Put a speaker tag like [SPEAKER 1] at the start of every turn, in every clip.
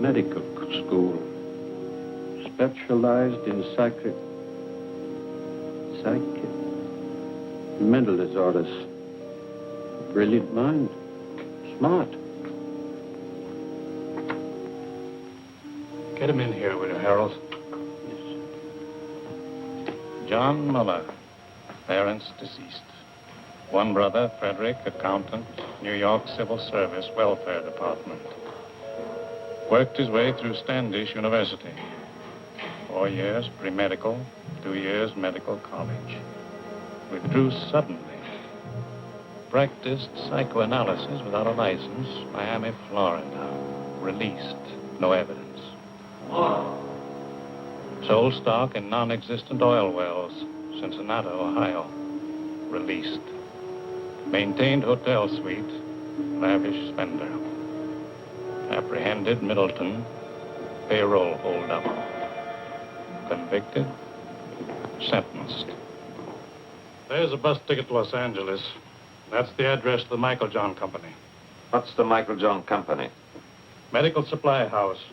[SPEAKER 1] medical school, specialized in mental disorders. Brilliant mind, smart.
[SPEAKER 2] Get him in here, will you, Harold?
[SPEAKER 1] Yes.
[SPEAKER 2] John Muller, parents deceased. One brother, Frederick, accountant, New York Civil Service, Welfare Department. Worked his way through Standish University. 4 years pre-medical, 2 years medical college. Withdrew suddenly. Practiced psychoanalysis without a license, Miami, Florida. Released, no evidence. Sold stock in non-existent oil wells, Cincinnati, Ohio. Released. Maintained hotel suite, lavish spender. Apprehended, Middleton, payroll holdup. Convicted, sentenced. There's a bus ticket to Los Angeles. That's the address of the Michael John Company.
[SPEAKER 3] What's the Michael John Company?
[SPEAKER 2] Medical supply house.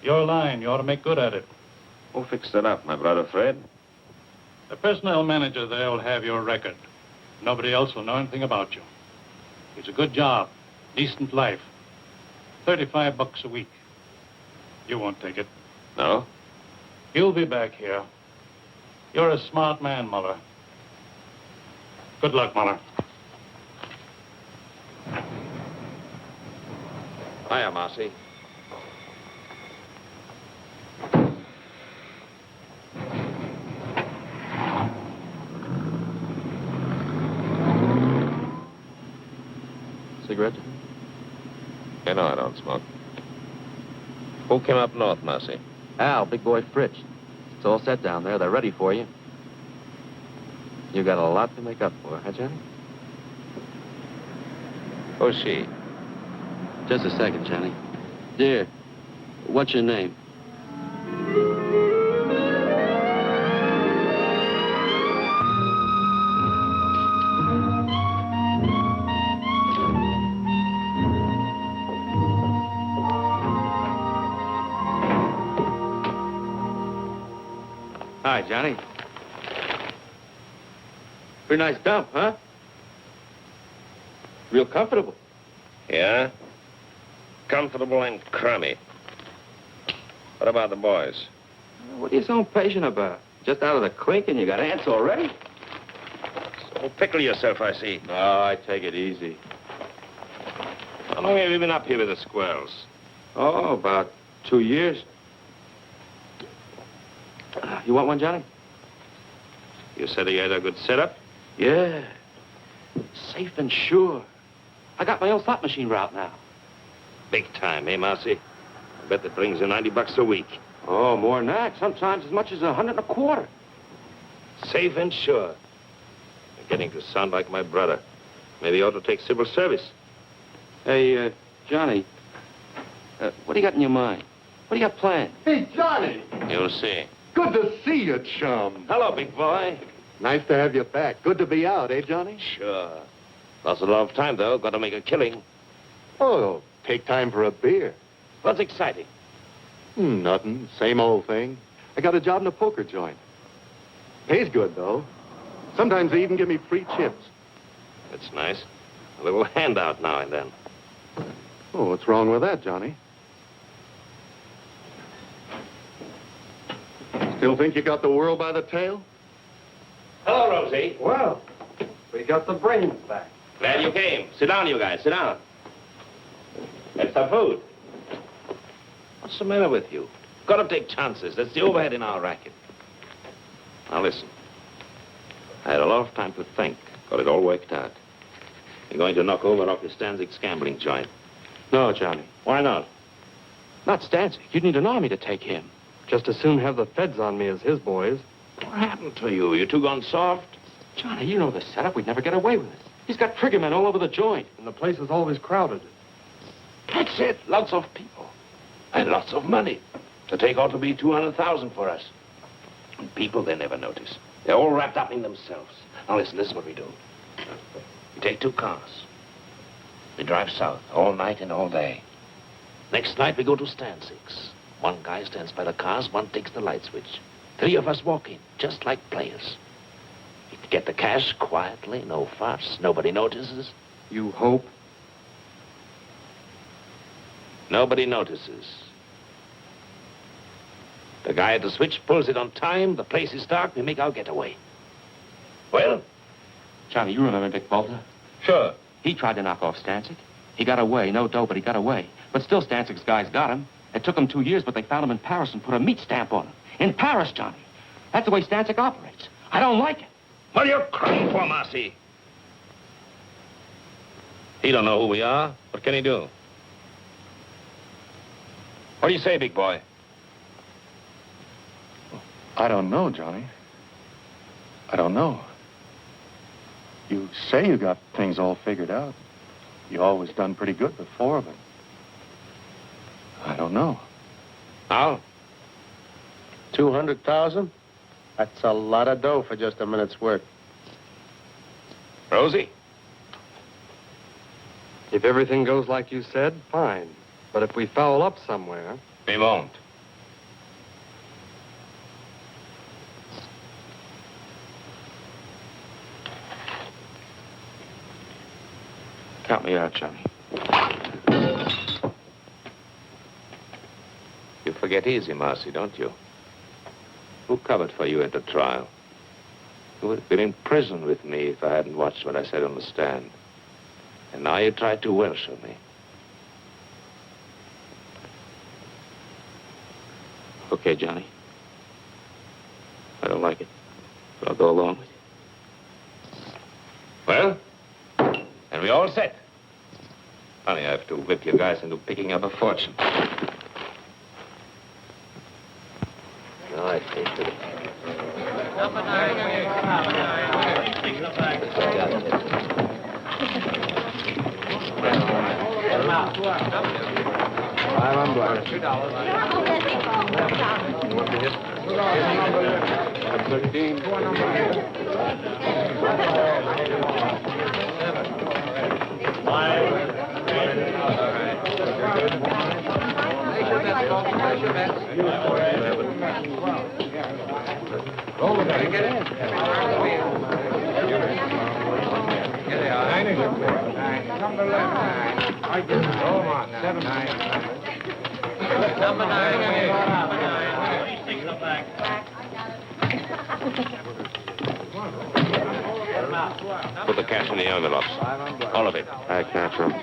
[SPEAKER 2] Your line, you ought to make good at it.
[SPEAKER 3] Who fixed it up, my brother Fred?
[SPEAKER 2] The personnel manager there will have your record. Nobody else will know anything about you. It's a good job, decent life. $35 a week. You won't take it.
[SPEAKER 3] No?
[SPEAKER 2] You'll be back here. You're a smart man, Muller. Good luck, Muller.
[SPEAKER 3] Hiya, Marcy.
[SPEAKER 1] Cigarette?
[SPEAKER 3] You know I don't smoke. Who came up north, Marcy?
[SPEAKER 4] Al, big boy Fritz. It's all set down there. They're ready for you. You got a lot to make up for, huh, Johnny?
[SPEAKER 3] Who's she?
[SPEAKER 4] Just a second, Johnny. Dear, what's your name? Hi, Johnny. Pretty nice dump, huh? Real comfortable.
[SPEAKER 3] Yeah? Comfortable and crummy. What about the boys?
[SPEAKER 4] What are you so impatient about? Just out of the clink and you got ants already?
[SPEAKER 3] So pickle yourself, I see.
[SPEAKER 4] No, I take it easy.
[SPEAKER 3] How long have you been up here with the squirrels?
[SPEAKER 4] Oh, about 2 years. You want one, Johnny?
[SPEAKER 3] You said you had a good setup?
[SPEAKER 4] Yeah. Safe and sure. I got my own slot machine route now.
[SPEAKER 3] Big time, eh, Marcy? I bet that brings you $90 a week.
[SPEAKER 4] Oh, more than that. Sometimes as much as $125.
[SPEAKER 3] Safe and sure. You're getting to sound like my brother. Maybe you ought to take civil service.
[SPEAKER 4] Hey, Johnny, what do you got in your mind? What do you got planned?
[SPEAKER 5] Hey, Johnny!
[SPEAKER 3] You'll see.
[SPEAKER 5] Good to see you, chum.
[SPEAKER 3] Hello, big boy.
[SPEAKER 5] Nice to have you back. Good to be out, eh, Johnny?
[SPEAKER 3] Sure. Lost a lot of time, though. Got to make a killing.
[SPEAKER 5] Oh, take time for a beer.
[SPEAKER 3] What's exciting?
[SPEAKER 5] Nothing. Same old thing. I got a job in a poker joint. Pays good, though. Sometimes they even give me free chips.
[SPEAKER 3] That's nice. A little handout now and then.
[SPEAKER 5] Oh, what's wrong with that, Johnny? Still think you got the world by the tail?
[SPEAKER 3] Hello, Rosie.
[SPEAKER 4] Well, we got the brains back.
[SPEAKER 3] Glad you came. Sit down, you guys. Sit down. Have some food. What's the matter with you? Got to take chances. That's the overhead in our racket. Now, listen. I had a lot of time to think. Got it all worked out. You're going to knock over Rocky Stansyck's gambling joint.
[SPEAKER 4] No, Johnny.
[SPEAKER 3] Why not?
[SPEAKER 4] Not Stansyck. You'd need an army to take him. Just as soon have the feds on me as his boys.
[SPEAKER 3] What happened to you? You two gone soft?
[SPEAKER 4] Johnny, you know the setup. We'd never get away with it. He's got triggermen all over the joint. And the place is always crowded.
[SPEAKER 3] That's it. Lots of people. And lots of money. The take ought to be $200,000 for us. And people, they never notice. They're all wrapped up in themselves. Now, listen, this is what we do. We take 2 cars. We drive south all night and all day. Next night, we go to Stansyck's. One guy stands by the cars, one takes the light switch. 3 of us walk in, just like players. We get the cash quietly, no fuss. Nobody notices.
[SPEAKER 4] You hope?
[SPEAKER 3] Nobody notices. The guy at the switch pulls it on time. The place is dark. We make our getaway. Well?
[SPEAKER 4] Johnny, you remember Dick Bolter?
[SPEAKER 3] Sure.
[SPEAKER 4] He tried to knock off Stansyck. He got away. No dough, but he got away. But still, Stansyck's guys got him. It took them 2 years, but they found him in Paris and put a meat stamp on him. In Paris, Johnny. That's the way Stansyck operates. I don't like it.
[SPEAKER 3] What are you crying for, Marcy? He don't know who we are. What can he do? What do you say, big boy?
[SPEAKER 5] I don't know, Johnny. I don't know. You say you got things all figured out. You always done pretty good before, but I don't know.
[SPEAKER 3] How?
[SPEAKER 1] 200,000? That's a lot of dough for just a minute's work.
[SPEAKER 3] Rosie?
[SPEAKER 6] If everything goes like you said, fine. But if we foul up somewhere...
[SPEAKER 3] We won't.
[SPEAKER 4] Count me out, Johnny.
[SPEAKER 3] You forget easy, Marcy, don't you? Who covered for you at the trial? You would have been in prison with me if I hadn't watched what I said on the stand. And now you tried to Welsh on me.
[SPEAKER 4] Okay, Johnny. I don't like it, but I'll go along with you.
[SPEAKER 3] Well? And we all set. Honey, I have to whip you guys into picking up a fortune.
[SPEAKER 4] No, I take it.
[SPEAKER 7] Number 9.
[SPEAKER 3] Put the cash in the envelopes. All of it.
[SPEAKER 4] I can't trust.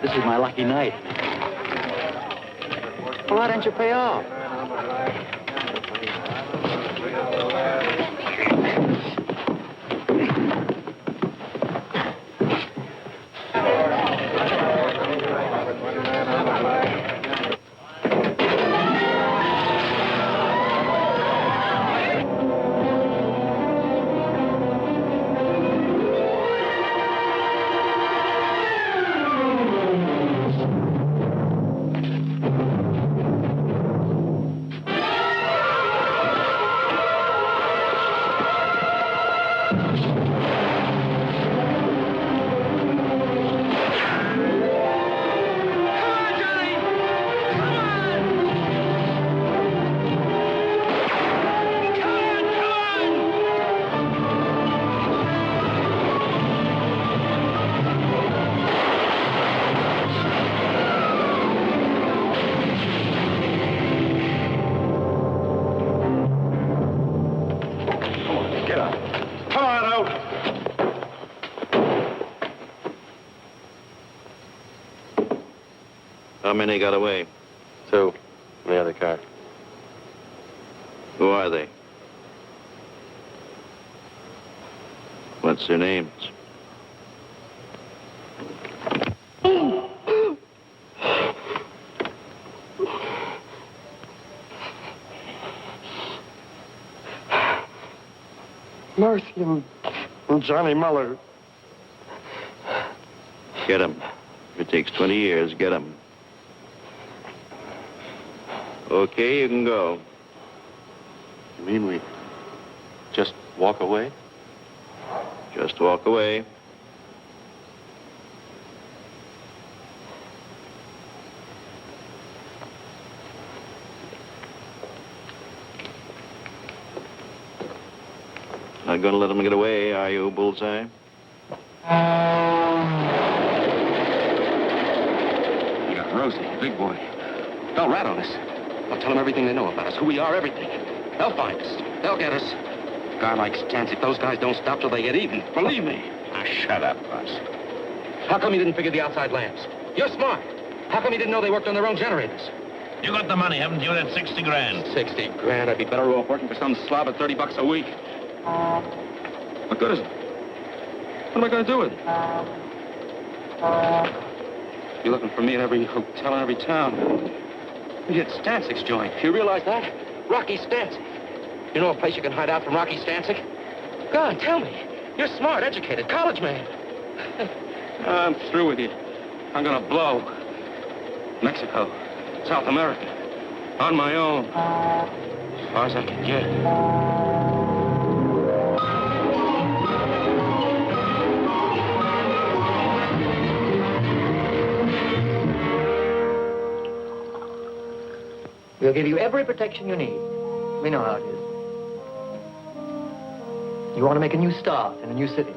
[SPEAKER 1] This is my lucky night. Well, why don't you pay off?
[SPEAKER 3] How many got away?
[SPEAKER 5] 2 in the other car.
[SPEAKER 3] Who are they? What's their names?
[SPEAKER 5] Murphy and Johnny Muller.
[SPEAKER 3] Get them. If it takes 20 years, get them. Okay, you can go.
[SPEAKER 5] You mean we just walk away?
[SPEAKER 3] Just walk away. Not gonna let them get away, are you, Bullseye?
[SPEAKER 4] You got Rosie, big boy. They'll rat on us. They'll tell them everything they know about us, who we are, everything. They'll find us. They'll get us. A guy like Stansyck, those guys don't stop till they get even. Believe me.
[SPEAKER 3] Ah, shut up, Buzz.
[SPEAKER 4] How come you didn't figure the outside lamps? You're smart. How come you didn't know they worked on their own generators?
[SPEAKER 3] You got the money, haven't you? That's 60 grand.
[SPEAKER 4] 60 grand. I'd be better off working for some slob at $30 a week. What good is it? What am I going to do with it? You're looking for me in every hotel in every town. You hit Stansyck's joint. You realize that? Rocky Stansyck. You know a place you can hide out from Rocky Stansyck? Go on, tell me. You're smart, educated, college man. I'm through with you. I'm going to blow. Mexico, South America, on my own. As far as I can get.
[SPEAKER 7] We'll give you every protection you need. We know how it is. You want to make a new start in a new city.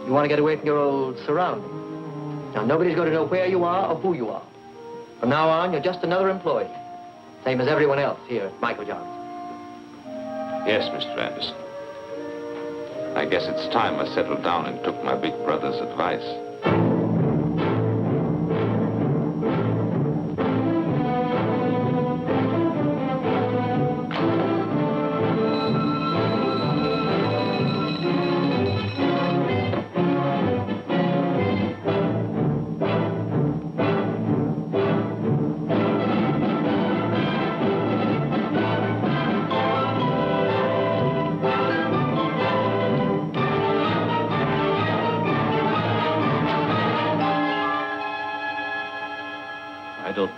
[SPEAKER 7] You want to get away from your old surroundings. Now, nobody's going to know where you are or who you are. From now on, you're just another employee. Same as everyone else here at Michael Johnson.
[SPEAKER 3] Yes, Mr. Anderson. I guess it's time I settled down and took my big brother's advice.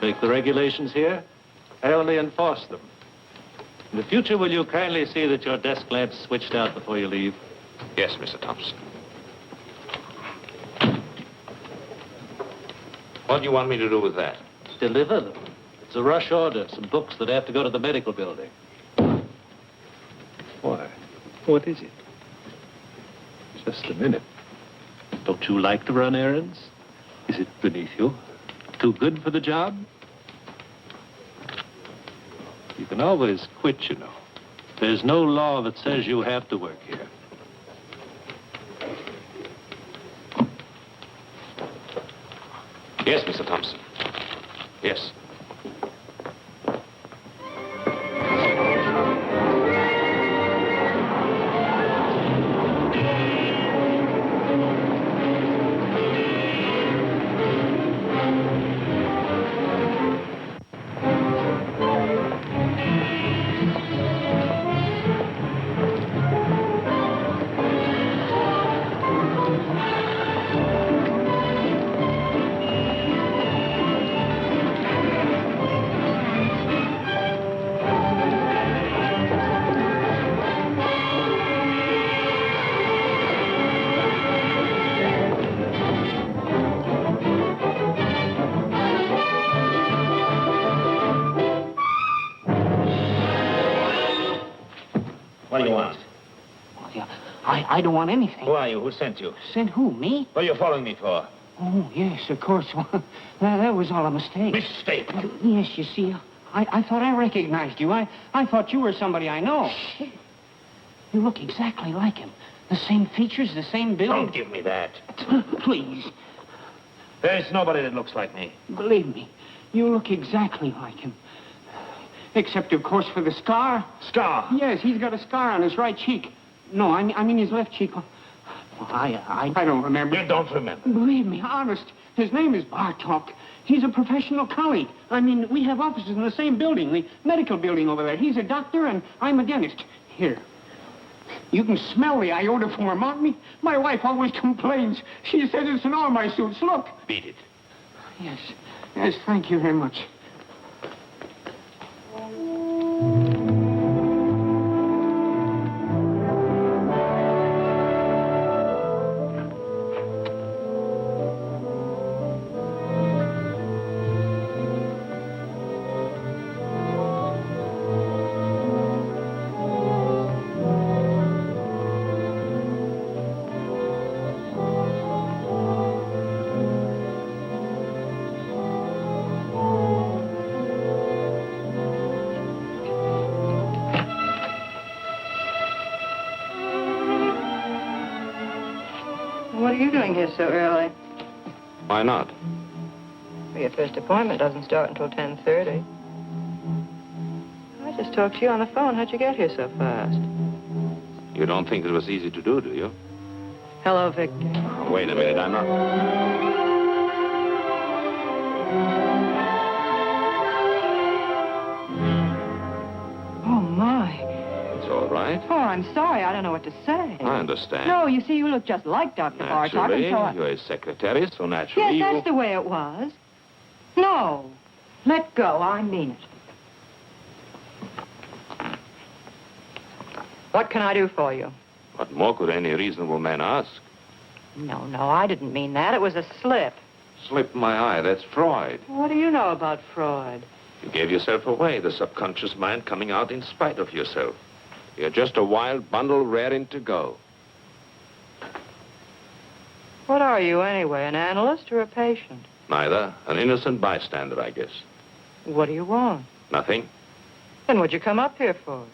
[SPEAKER 2] Make the regulations here. I only enforce them. In the future, will you kindly see that your desk lamp's switched out before you leave?
[SPEAKER 3] Yes, Mr. Thompson. What do you want me to do with that?
[SPEAKER 2] Deliver them. It's a rush order. Some books that have to go to the medical building. Why? What is it? Just a minute. Don't you like to run errands? Is it beneath you? Too good for the job? You can always quit, you know. There's no law that says you have to work here.
[SPEAKER 3] Yes, Mr. Thompson. Yes. What do you want?
[SPEAKER 8] Well, yeah, I don't want anything.
[SPEAKER 3] Who are you? Who sent you?
[SPEAKER 8] Sent who, me?
[SPEAKER 3] What are you following me for?
[SPEAKER 8] Oh, yes, of course. Well, that was all a mistake.
[SPEAKER 3] Mistake?
[SPEAKER 8] Yes, you see, I thought I recognized you. I thought you were somebody I know. You look exactly like him. The same features, the same build.
[SPEAKER 3] Don't give me that.
[SPEAKER 8] Please.
[SPEAKER 3] There's nobody that looks like me.
[SPEAKER 8] Believe me, You look exactly like him. Except, of course, for the scar.
[SPEAKER 3] Scar?
[SPEAKER 8] Yes, he's got a scar on his right cheek. No, I mean his left cheek. I don't remember.
[SPEAKER 3] You don't remember?
[SPEAKER 8] Believe me, honest. His name is Bartok. He's a professional colleague. I mean, we have offices in the same building, the medical building over there. He's a doctor and I'm a dentist. Here. You can smell the iodoform on me. My wife always complains. She says it's in all my suits. Look.
[SPEAKER 3] Beat it.
[SPEAKER 8] Yes. Yes, thank you very much.
[SPEAKER 9] What are you doing here so early?
[SPEAKER 3] Why not?
[SPEAKER 9] Well, your first appointment doesn't start until 10:30. I just talked to you on the phone. How'd you get here so fast?
[SPEAKER 3] You don't think it was easy to do you?
[SPEAKER 9] Hello, Victor.
[SPEAKER 3] Oh, wait a minute, I'm not...
[SPEAKER 9] Oh, my.
[SPEAKER 3] It's all right.
[SPEAKER 9] Oh, I'm sorry. I don't know what to say.
[SPEAKER 3] I understand.
[SPEAKER 9] No, you see, you look just like Dr. Bartok.
[SPEAKER 3] Naturally,
[SPEAKER 9] And so
[SPEAKER 3] you're his secretary, so naturally
[SPEAKER 9] Yes, that's the way it was. No. Let go. I mean it. What can I do for you?
[SPEAKER 3] What more could any reasonable man ask?
[SPEAKER 9] No, I didn't mean that. It was a slip.
[SPEAKER 3] Slipped my eye, that's Freud.
[SPEAKER 9] What do you know about Freud?
[SPEAKER 3] You gave yourself away, the subconscious mind coming out in spite of yourself. You're just a wild bundle raring to go.
[SPEAKER 9] What are you, anyway, an analyst or a patient?
[SPEAKER 3] Neither. An innocent bystander, I guess.
[SPEAKER 9] What do you want?
[SPEAKER 3] Nothing.
[SPEAKER 9] Then what'd you come up here for?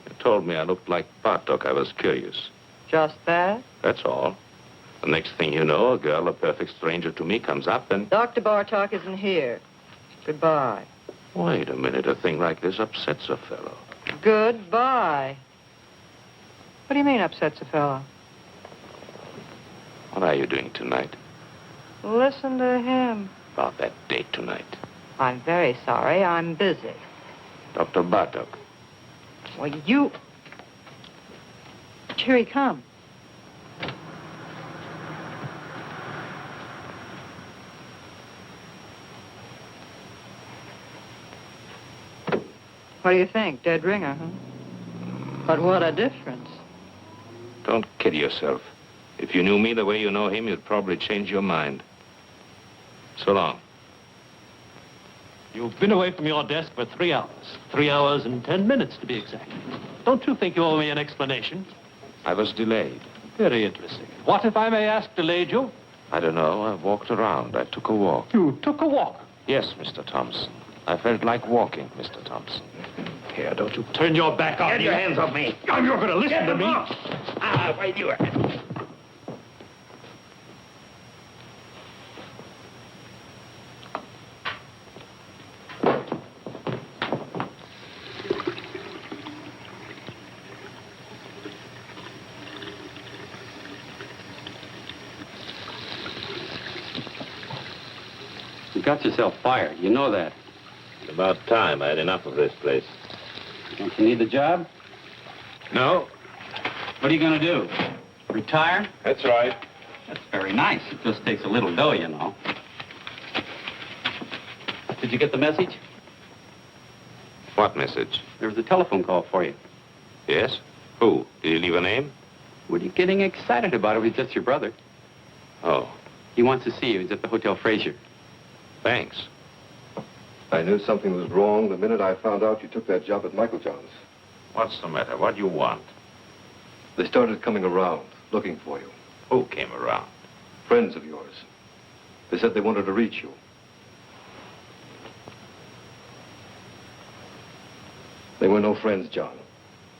[SPEAKER 3] You told me I looked like Bartok. I was curious.
[SPEAKER 9] Just that?
[SPEAKER 3] That's all. The next thing you know, a girl, a perfect stranger to me, comes up and...
[SPEAKER 9] Dr. Bartok isn't here. Goodbye.
[SPEAKER 3] Wait a minute. A thing like this upsets a fellow.
[SPEAKER 9] Goodbye. What do you mean upsets a fellow?
[SPEAKER 3] What are you doing tonight?
[SPEAKER 9] Listen to him.
[SPEAKER 3] About that date tonight.
[SPEAKER 9] I'm very sorry. I'm busy.
[SPEAKER 3] Dr. Bartok.
[SPEAKER 9] Well, you... Here he comes. What do you think? Dead ringer, huh? But what a difference.
[SPEAKER 3] Don't kid yourself. If you knew me the way you know him, you'd probably change your mind. So long.
[SPEAKER 10] You've been away from your desk for 3 hours. 3 hours and 10 minutes, to be exact. Don't you think you owe me an explanation?
[SPEAKER 3] I was delayed.
[SPEAKER 10] Very interesting. What, if I may ask, delayed you?
[SPEAKER 3] I don't know. I walked around. I took a walk.
[SPEAKER 10] You took a walk?
[SPEAKER 3] Yes, Mr. Thompson. I felt like walking, Mr. Thompson.
[SPEAKER 10] Here, don't you turn your back on me.
[SPEAKER 3] Get your hands off me.
[SPEAKER 10] Oh, you're going to listen to me.
[SPEAKER 3] Wait, you...
[SPEAKER 4] You got yourself fired. You know that.
[SPEAKER 3] About time. I had enough of this place.
[SPEAKER 4] Don't you need the job?
[SPEAKER 3] No.
[SPEAKER 4] What are you going to do? Retire?
[SPEAKER 3] That's right.
[SPEAKER 4] That's very nice. It just takes a little dough, you know. Did you get the message?
[SPEAKER 3] What message?
[SPEAKER 4] There was a telephone call for you.
[SPEAKER 3] Yes? Who? Did he leave a name?
[SPEAKER 4] What are you getting excited about? It was just your brother.
[SPEAKER 3] Oh.
[SPEAKER 4] He wants to see you. He's at the Hotel Fraser.
[SPEAKER 3] Thanks.
[SPEAKER 5] I knew something was wrong the minute I found out you took that job at Michael John's.
[SPEAKER 3] What's the matter? What do you want?
[SPEAKER 5] They started coming around, looking for you.
[SPEAKER 3] Who came around?
[SPEAKER 5] Friends of yours. They said they wanted to reach you. They were no friends, John.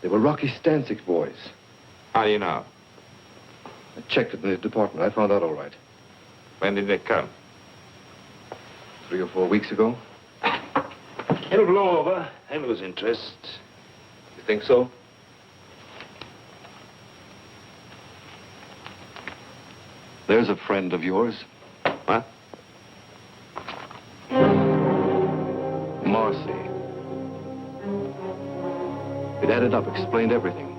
[SPEAKER 5] They were Rocky Stansyck's boys.
[SPEAKER 3] How do you know?
[SPEAKER 5] I checked it in his department. I found out all right.
[SPEAKER 3] When did they come?
[SPEAKER 5] 3 or 4 weeks ago.
[SPEAKER 3] It'll blow over. I lose interest. You think so?
[SPEAKER 5] There's a friend of yours.
[SPEAKER 3] What?
[SPEAKER 5] Marcy. It added up, explained everything.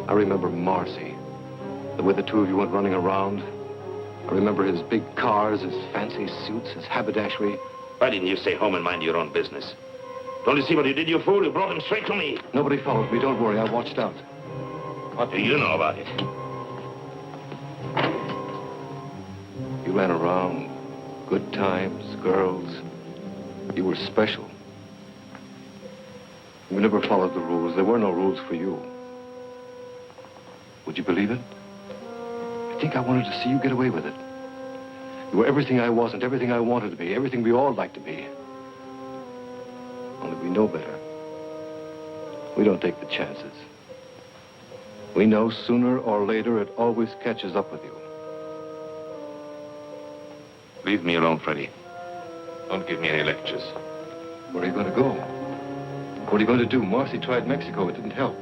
[SPEAKER 5] I remember Marcy. The way the two of you went running around. I remember his big cars, his fancy suits, his haberdashery.
[SPEAKER 3] Why didn't you stay home and mind your own business? Don't you see what you did, you fool? You brought him straight to me.
[SPEAKER 5] Nobody followed me. Don't worry. I watched out.
[SPEAKER 3] What do you know about it?
[SPEAKER 5] You ran around. Good times, girls. You were special. You never followed the rules. There were no rules for you. Would you believe it? I think I wanted to see you get away with it. You were everything I wasn't, everything I wanted to be, everything we all like to be. Only we know better. We don't take the chances. We know sooner or later it always catches up with you.
[SPEAKER 3] Leave me alone, Freddie. Don't give me any lectures.
[SPEAKER 5] Where are you going to go? What are you going to do? Marcy tried Mexico. It didn't help.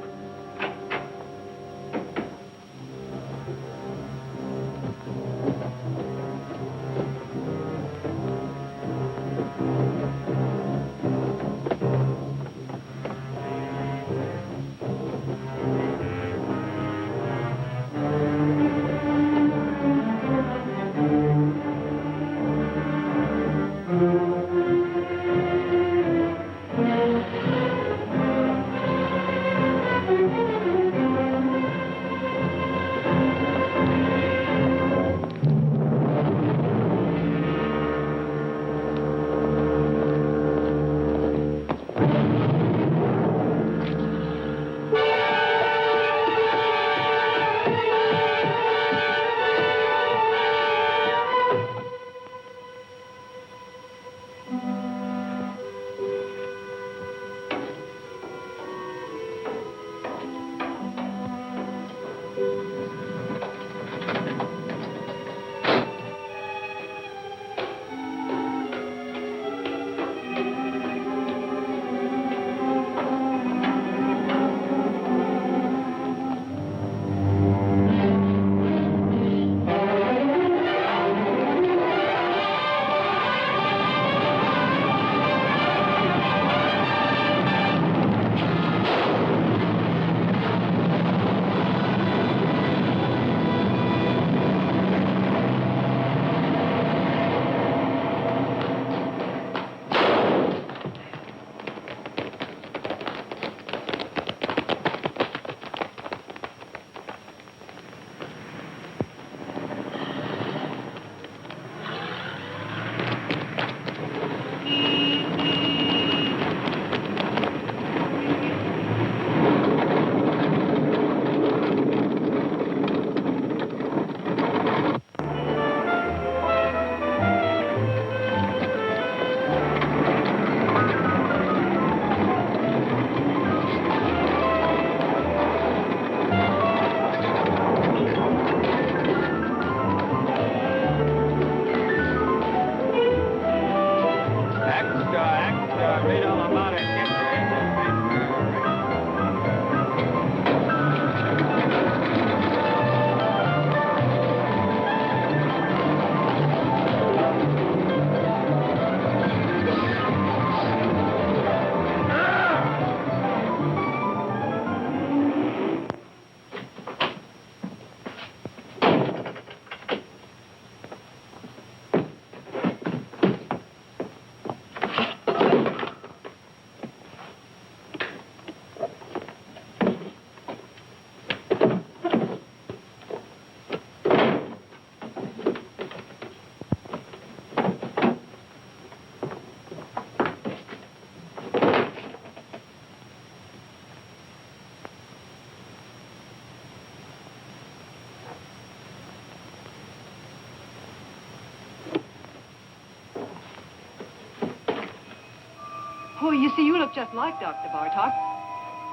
[SPEAKER 9] Oh, you see, you look just like Dr. Bartok.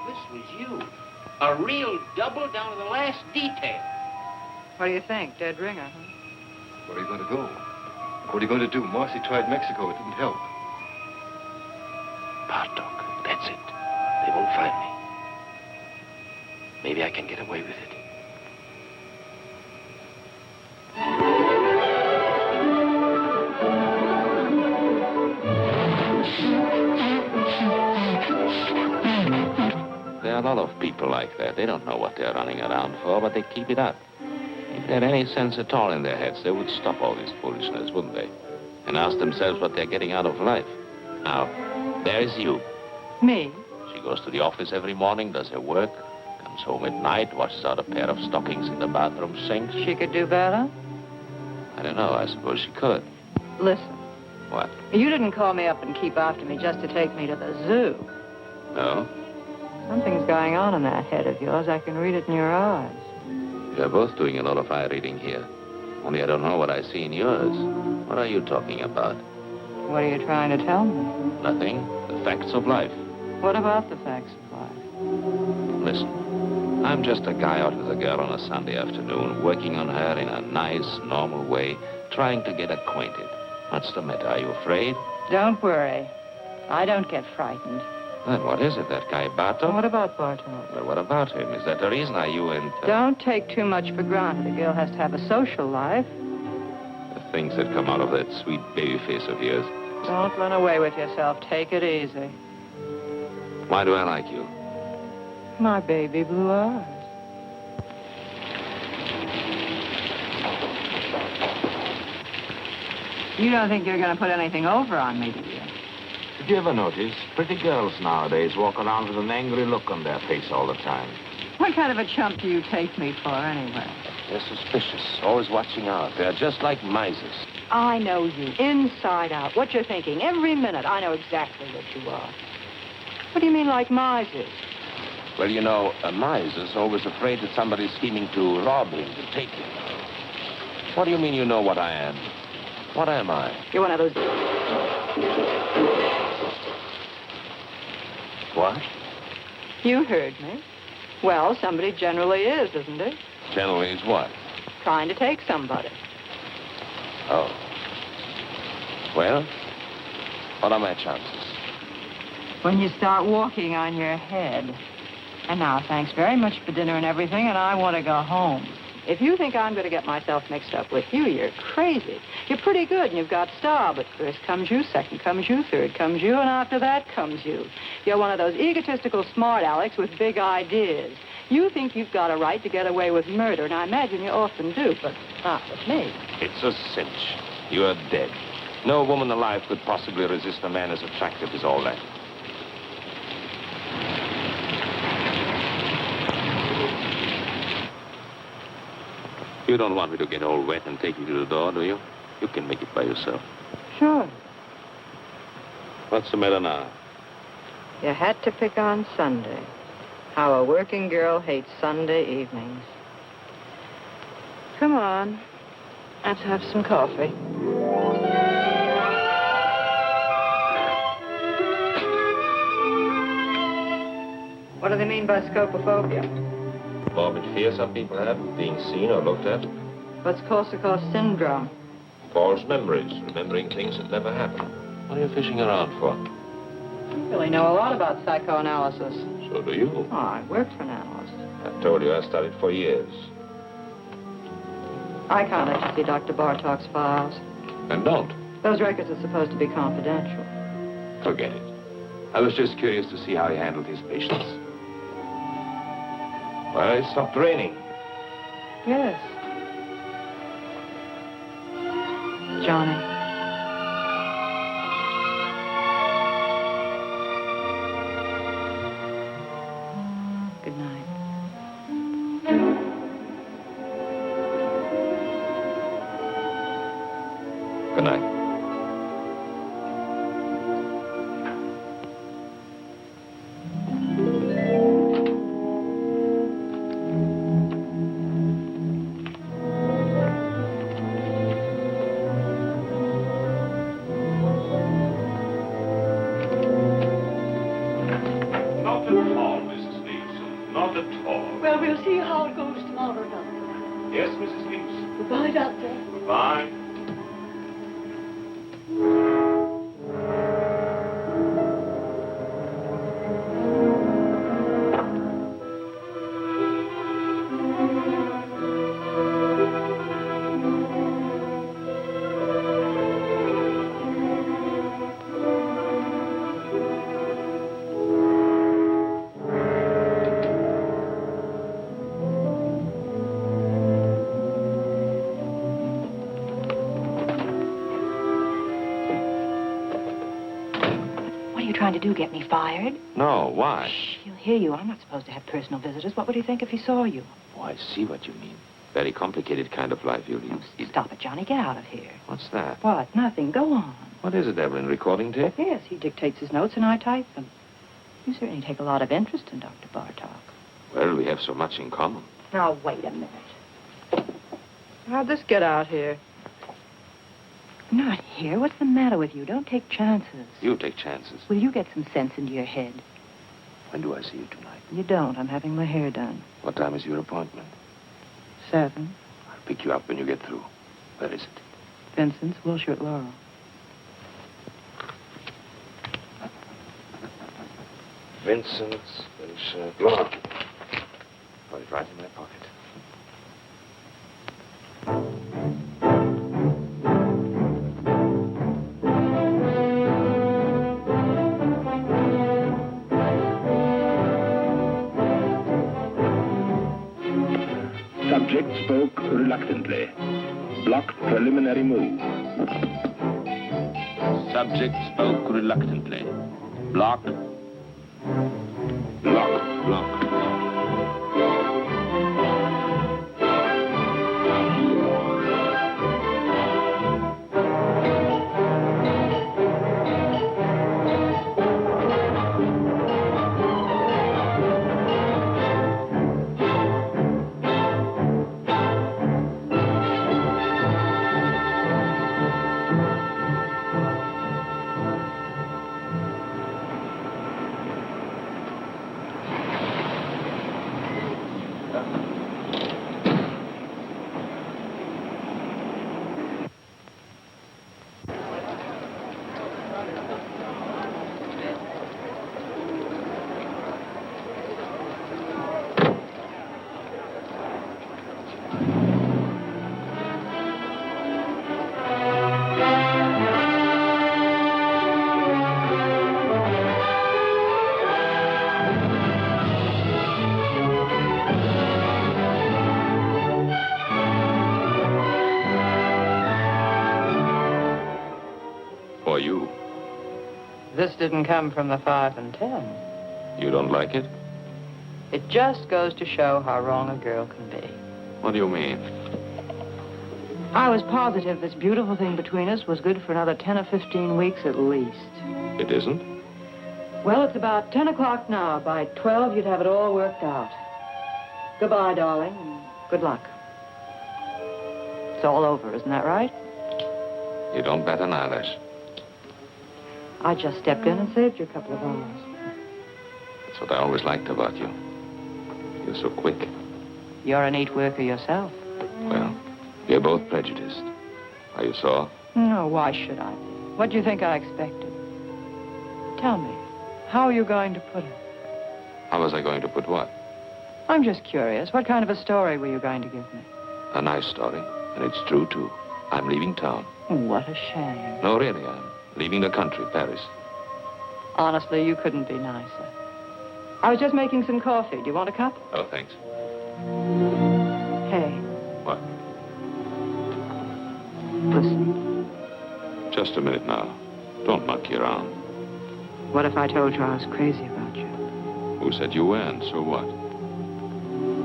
[SPEAKER 8] This was you. A real double down to the last detail.
[SPEAKER 9] What do you think? Dead ringer, huh?
[SPEAKER 5] Where are you going to go? What are you going to do? Marcy tried Mexico. It didn't help.
[SPEAKER 3] Bartok.
[SPEAKER 4] Maybe I can get away with it. There are a lot of people like that. They don't know what they're running around for, but they keep it up. If they had any sense at all in their heads, they would stop all this foolishness, wouldn't they? And ask themselves what they're getting out of life. Now, there's you.
[SPEAKER 9] Me?
[SPEAKER 4] She goes to the office every morning, does her work, comes home at night, washes out a pair of stockings in the bathroom sink.
[SPEAKER 9] She could do better?
[SPEAKER 4] I don't know. I suppose she could.
[SPEAKER 9] Listen.
[SPEAKER 4] What?
[SPEAKER 9] You didn't call me up and keep after me just to take me to the zoo.
[SPEAKER 4] No?
[SPEAKER 9] Something's going on in that head of yours. I can read it in your eyes.
[SPEAKER 4] We're both doing a lot of eye reading here. Only I don't know what I see in yours. What are you talking about?
[SPEAKER 9] What are you trying to tell me?
[SPEAKER 4] Nothing. The facts of life.
[SPEAKER 9] What about the facts of life?
[SPEAKER 4] Listen, I'm just a guy out with a girl on a Sunday afternoon, working on her in a nice, normal way, trying to get acquainted. What's the matter? Are you afraid?
[SPEAKER 9] Don't worry. I don't get frightened.
[SPEAKER 4] Then what is it, that guy Bartok?
[SPEAKER 9] What about Bartok?
[SPEAKER 4] Well, what about him? Is that the reason you and...
[SPEAKER 9] Don't take too much for granted. A girl has to have a social life.
[SPEAKER 4] The things that come out of that sweet baby face of yours.
[SPEAKER 9] Don't run away with yourself. Take it easy.
[SPEAKER 4] Why do I like you?
[SPEAKER 9] My baby blue eyes. You don't think you're going to put anything over on me, do you?
[SPEAKER 3] Did you ever notice pretty girls nowadays walk around with an angry look on their face all the time?
[SPEAKER 9] What kind of a chump do you take me for, anyway?
[SPEAKER 4] They're suspicious, always watching out. They're just like misers.
[SPEAKER 9] I know you, inside out. What you're thinking, every minute. I know exactly what you are. What do you mean, like misers?
[SPEAKER 4] Well, you know, a miser's always afraid that somebody's scheming to rob him, to take him. What do you mean you know what I am? What am I?
[SPEAKER 9] You're one of those...
[SPEAKER 4] What?
[SPEAKER 9] You heard me. Well, somebody generally is, isn't it?
[SPEAKER 4] Generally is what?
[SPEAKER 9] Trying to take somebody.
[SPEAKER 4] Oh. Well, what are my chances?
[SPEAKER 9] When you start walking on your head. And now, thanks very much for dinner and everything, and I want to go home. If you think I'm going to get myself mixed up with you, you're crazy. You're pretty good, and you've got style, but first comes you, second comes you, third comes you, and after that comes you. You're one of those egotistical smart alecks with big ideas. You think you've got a right to get away with murder, and I imagine you often do, but not with me.
[SPEAKER 4] It's a cinch. You're dead. No woman alive could possibly resist a man as attractive as all that. You don't want me to get all wet and take you to the door, do you? You can make it by yourself.
[SPEAKER 9] Sure.
[SPEAKER 4] What's the matter now?
[SPEAKER 9] You had to pick on Sunday. How a working girl hates Sunday evenings. Come on. Let's have some coffee. What do they mean by scopophobia?
[SPEAKER 4] Morbid fear some people have of being seen or looked at.
[SPEAKER 9] What's Korsakoff syndrome?
[SPEAKER 4] False memories, remembering things that never happened. What are you fishing around for?
[SPEAKER 9] You really know a lot about psychoanalysis.
[SPEAKER 4] So do you.
[SPEAKER 9] Oh, I work for an analyst.
[SPEAKER 4] I told you I studied for years.
[SPEAKER 9] I can't let you see Dr. Bartok's files.
[SPEAKER 4] And don't.
[SPEAKER 9] Those records are supposed to be confidential.
[SPEAKER 4] Forget it. I was just curious to see how he handled his patients. Well, it stopped raining.
[SPEAKER 9] Yes. Johnny. Good night.
[SPEAKER 4] Good night.
[SPEAKER 3] Not at all, Mrs. Leeson. Not at all.
[SPEAKER 11] Well, we'll see how it goes tomorrow, Doctor.
[SPEAKER 3] Yes, Mrs. Leeson.
[SPEAKER 11] Goodbye, Doctor.
[SPEAKER 3] Goodbye.
[SPEAKER 9] trying to do, get me fired?
[SPEAKER 3] No, why?
[SPEAKER 9] Shh, he'll hear you. I'm not supposed to have personal visitors. What would he think if he saw you?
[SPEAKER 3] Oh, I see what you mean. Very complicated kind of life you lead.
[SPEAKER 9] Stop it, Johnny. Get out of here.
[SPEAKER 3] What's that?
[SPEAKER 9] What? Nothing. Go on.
[SPEAKER 3] What is it, Evelyn? Recording tape?
[SPEAKER 9] Yes, he dictates his notes and I type them. You certainly take a lot of interest in Dr. Bartok.
[SPEAKER 3] Well, we have so much in common.
[SPEAKER 9] Now, wait a minute. How'd this get out here? Not here. What's the matter with you? Don't take chances.
[SPEAKER 3] You take chances.
[SPEAKER 9] Will you get some sense into your head?
[SPEAKER 3] When do I see you tonight?
[SPEAKER 9] You don't. I'm having my hair done.
[SPEAKER 3] What time is your appointment?
[SPEAKER 9] 7.
[SPEAKER 3] I'll pick you up when you get through. Where is it?
[SPEAKER 9] Vincent's, Wilshire at Laurel.
[SPEAKER 3] Vincent's, Laurel. Got it right in my pocket.
[SPEAKER 12] Subject spoke reluctantly. Blocked preliminary move.
[SPEAKER 3] Subject spoke reluctantly. Block.
[SPEAKER 12] Block.
[SPEAKER 3] Block.
[SPEAKER 9] This didn't come from the 5 and 10.
[SPEAKER 3] You don't like it?
[SPEAKER 9] It just goes to show how wrong a girl can be.
[SPEAKER 3] What do you mean?
[SPEAKER 9] I was positive this beautiful thing between us was good for another 10 or 15 weeks at least.
[SPEAKER 3] It isn't?
[SPEAKER 9] Well, it's about 10 o'clock now. By 12, you'd have it all worked out. Goodbye, darling, and good luck. It's all over, isn't that right?
[SPEAKER 3] You don't bat an eyelash.
[SPEAKER 9] I just stepped in and saved you a couple of hours.
[SPEAKER 3] That's what I always liked about you. You're so quick.
[SPEAKER 9] You're a neat worker yourself.
[SPEAKER 3] Well, we're both prejudiced. Are you sore?
[SPEAKER 9] No, why should I be? What do you think I expected? Tell me, how are you going to put it?
[SPEAKER 3] How was I going to put what?
[SPEAKER 9] I'm just curious. What kind of a story were you going to give me?
[SPEAKER 3] A nice story, and it's true, too. I'm leaving town.
[SPEAKER 9] What a shame.
[SPEAKER 3] No, really, I'm leaving the country, Paris.
[SPEAKER 9] Honestly, you couldn't be nicer. I was just making some coffee. Do you want a cup?
[SPEAKER 3] Oh, thanks.
[SPEAKER 9] Hey.
[SPEAKER 3] What?
[SPEAKER 9] Listen.
[SPEAKER 3] Just a minute now. Don't monkey around.
[SPEAKER 9] What if I told you I was crazy about you?
[SPEAKER 3] Who said you weren't? So what?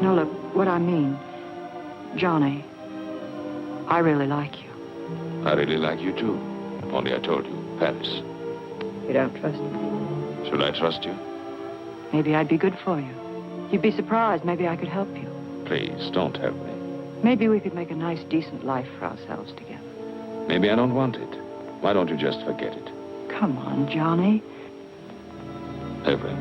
[SPEAKER 9] No, look, what I mean, Johnny, I really like you.
[SPEAKER 3] I really like you, too. Only I told you, Paris.
[SPEAKER 9] You don't trust me?
[SPEAKER 3] Should I trust you?
[SPEAKER 9] Maybe I'd be good for you. You'd be surprised. Maybe I could help you.
[SPEAKER 3] Please, don't help me.
[SPEAKER 9] Maybe we could make a nice, decent life for ourselves together.
[SPEAKER 3] Maybe I don't want it. Why don't you just forget it?
[SPEAKER 9] Come on, Johnny.
[SPEAKER 3] Evelyn.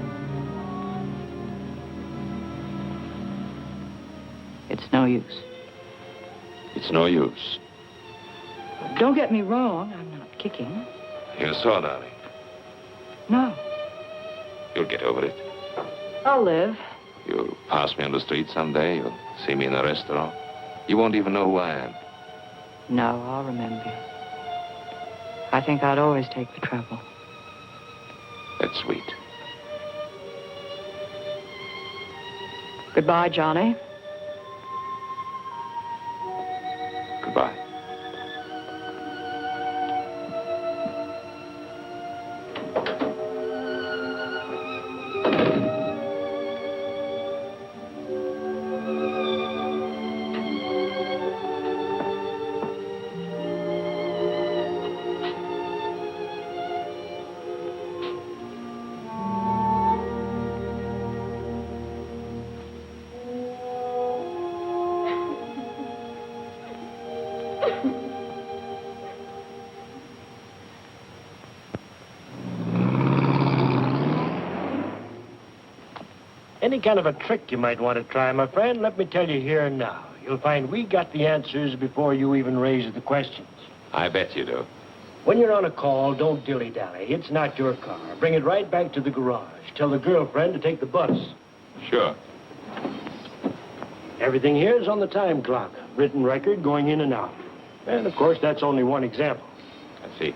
[SPEAKER 9] It's no use.
[SPEAKER 3] It's no use.
[SPEAKER 9] Don't get me wrong. I'm not kicking.
[SPEAKER 3] You're sore, darling.
[SPEAKER 9] No.
[SPEAKER 3] You'll get over it.
[SPEAKER 9] I'll live.
[SPEAKER 3] You'll pass me on the street someday. You'll see me in a restaurant. You won't even know who I am.
[SPEAKER 9] No, I'll remember you. I think I'd always take the trouble.
[SPEAKER 3] That's sweet.
[SPEAKER 9] Goodbye, Johnny.
[SPEAKER 3] Goodbye.
[SPEAKER 13] Any kind of a trick you might want to try, my friend, let me tell you here and now. You'll find we got the answers before you even raise the questions.
[SPEAKER 3] I bet you do.
[SPEAKER 13] When you're on a call, don't dilly-dally. It's not your car. Bring it right back to the garage. Tell the girlfriend to take the bus.
[SPEAKER 3] Sure.
[SPEAKER 13] Everything here is on the time clock. Written record going in and out. And, of course, that's only one example.
[SPEAKER 3] I see.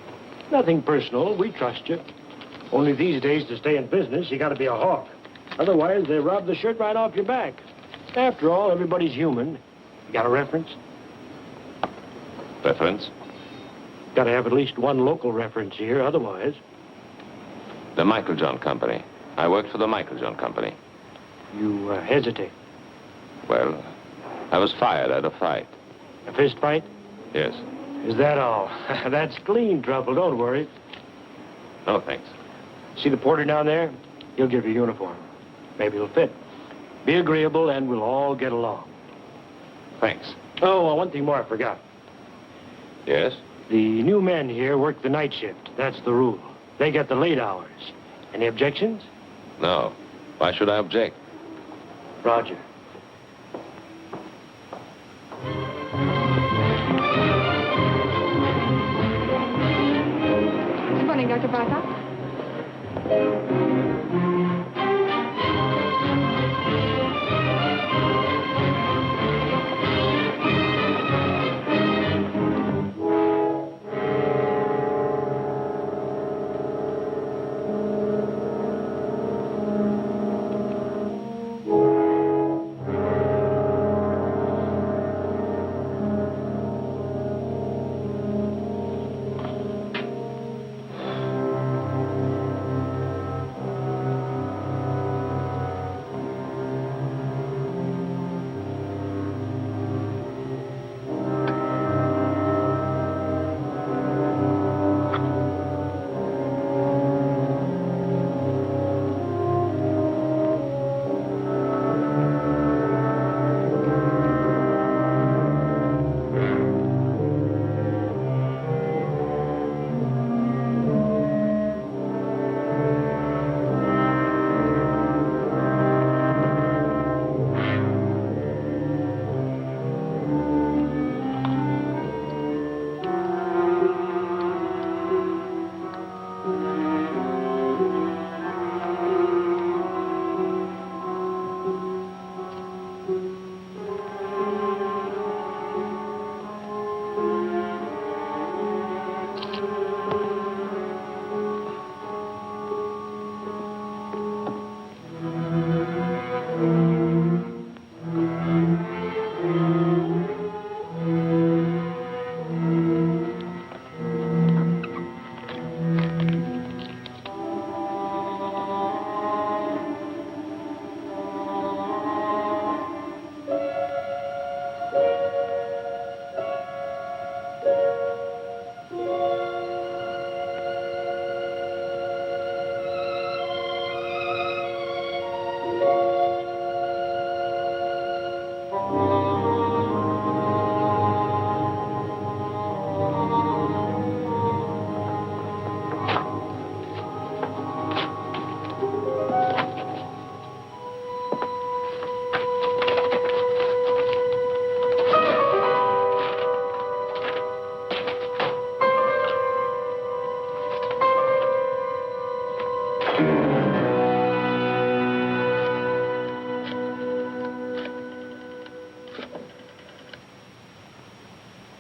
[SPEAKER 13] Nothing personal. We trust you. Only these days, to stay in business, you got to be a hawk. Otherwise, they rob the shirt right off your back. After all, everybody's human. You got a reference?
[SPEAKER 3] Reference?
[SPEAKER 13] Got to have at least one local reference here, otherwise.
[SPEAKER 3] The Michael John Company. I worked for the Michael John Company.
[SPEAKER 13] You hesitate.
[SPEAKER 3] Well, I was fired at a fight.
[SPEAKER 13] A fist fight?
[SPEAKER 3] Yes.
[SPEAKER 13] Is that all? That's clean trouble, don't worry.
[SPEAKER 3] No, thanks.
[SPEAKER 13] See the porter down there? He'll give you a uniform. Maybe it'll fit. Be agreeable and we'll all get along.
[SPEAKER 3] Thanks.
[SPEAKER 13] Oh, one thing more I forgot.
[SPEAKER 3] Yes?
[SPEAKER 13] The new men here work the night shift. That's the rule. They get the late hours. Any objections?
[SPEAKER 3] No. Why should I object?
[SPEAKER 13] Roger.
[SPEAKER 9] Good morning, Dr. Bartok.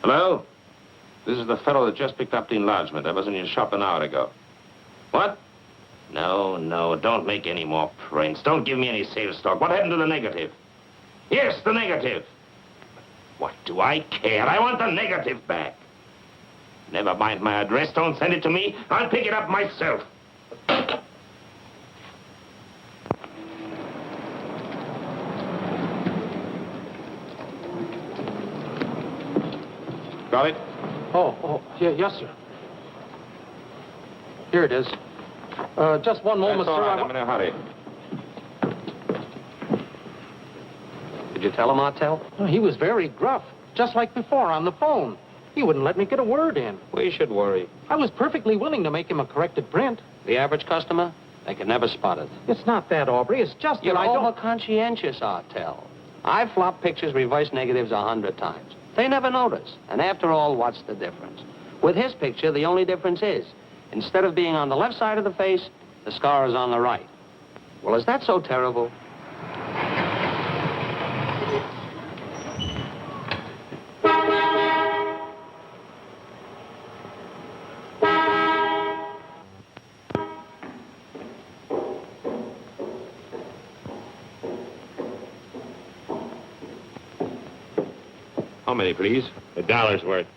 [SPEAKER 3] Hello? This is the fellow that just picked up the enlargement. I was in your shop an hour ago. What? No, don't make any more prints. Don't give me any sales talk. What happened to the negative? Yes, the negative. What do I care? I want the negative back. Never mind my address. Don't send it to me. I'll pick it up myself. Got it?
[SPEAKER 14] Yeah, yes, sir. Here it is. Just one moment,
[SPEAKER 3] That's all
[SPEAKER 14] sir.
[SPEAKER 3] right. I'm in a hurry.
[SPEAKER 7] Did you tell him, Martel?
[SPEAKER 14] Oh, he was very gruff, just like before on the phone. He wouldn't let me get a word in.
[SPEAKER 7] We should worry.
[SPEAKER 14] I was perfectly willing to make him a corrected print.
[SPEAKER 7] The average customer?
[SPEAKER 15] They can never spot it.
[SPEAKER 14] It's not that, Aubrey. It's just
[SPEAKER 15] You're
[SPEAKER 14] that I don't...
[SPEAKER 15] over-conscientious, Artell. I've flopped pictures, reverse negatives 100 times. They never notice. And after all, what's the difference? With his picture, the only difference is, instead of being on the left side of the face, the scar is on the right. Well, is that so terrible?
[SPEAKER 3] How many, please? $1's worth.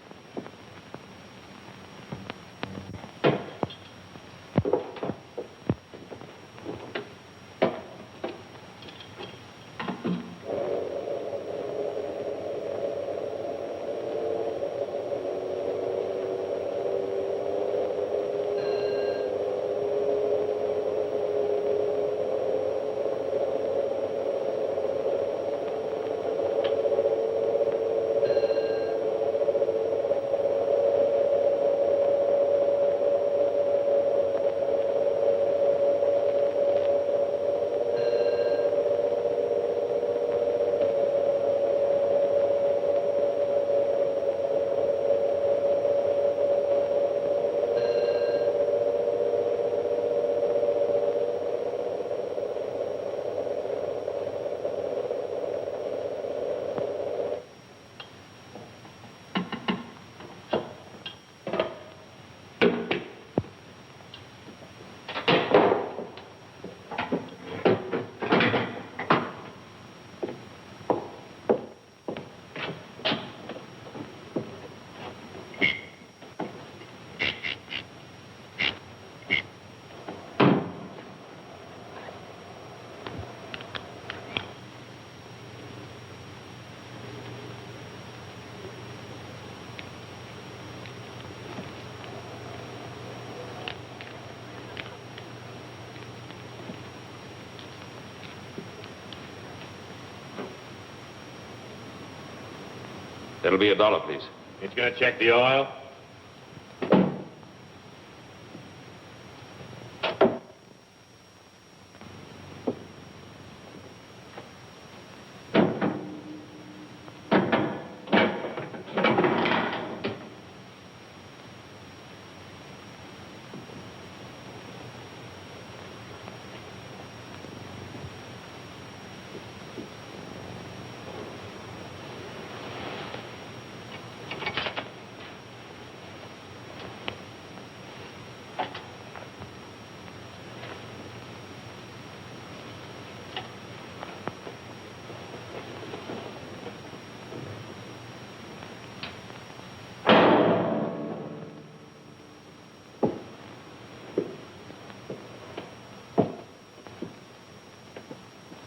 [SPEAKER 3] That'll be $1, please.
[SPEAKER 16] He's gonna check the oil.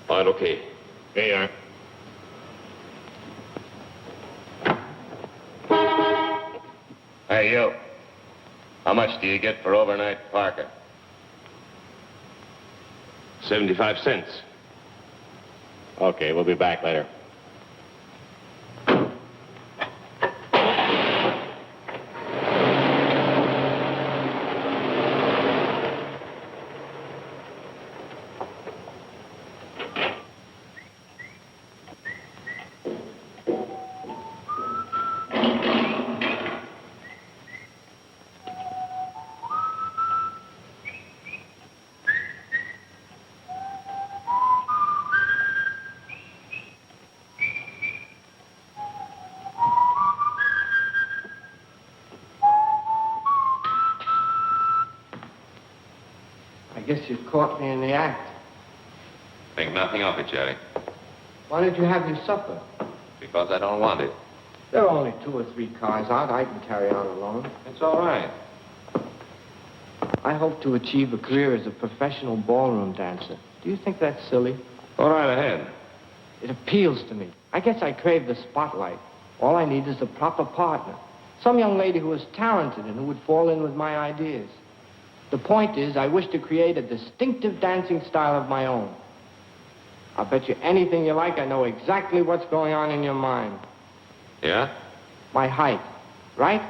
[SPEAKER 3] All right, okay.
[SPEAKER 16] Here you are. Hey, you. How much do you get for overnight parking?
[SPEAKER 3] 75 cents.
[SPEAKER 16] Okay, we'll be back later.
[SPEAKER 7] I guess you caught me in the act.
[SPEAKER 3] Think nothing of it, Jerry.
[SPEAKER 7] Why did you have your supper?
[SPEAKER 3] Because I don't want it.
[SPEAKER 7] There are only 2 or 3 cars out. I can carry on alone.
[SPEAKER 3] It's all right.
[SPEAKER 7] I hope to achieve a career as a professional ballroom dancer. Do you think that's silly?
[SPEAKER 3] Go right ahead.
[SPEAKER 7] It appeals to me. I guess I crave the spotlight. All I need is a proper partner. Some young lady who is talented and who would fall in with my ideas. The point is, I wish to create a distinctive dancing style of my own. I'll bet you anything you like, I know exactly what's going on in your mind.
[SPEAKER 3] Yeah?
[SPEAKER 7] My height, right?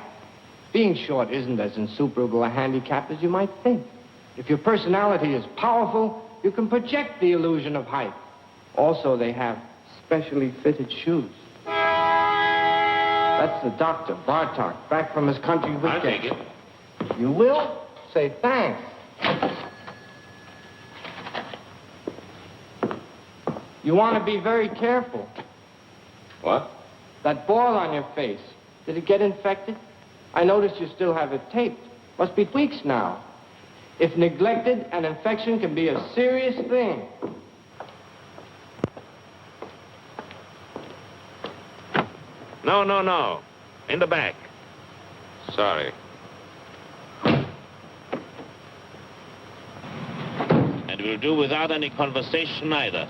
[SPEAKER 7] Being short isn't as insuperable a handicap as you might think.
[SPEAKER 8] If your personality is powerful, you can project the illusion of height. Also, they have specially fitted shoes. That's the Dr. Bartok, back from his country with
[SPEAKER 3] I'll take it.
[SPEAKER 8] You will? Say thanks. You want to be very careful.
[SPEAKER 3] What?
[SPEAKER 8] That boil on your face, did it get infected? I noticed you still have it taped. Must be weeks now. If neglected, an infection can be a serious thing.
[SPEAKER 3] No. In the back. Sorry. And we'll do without any conversation either.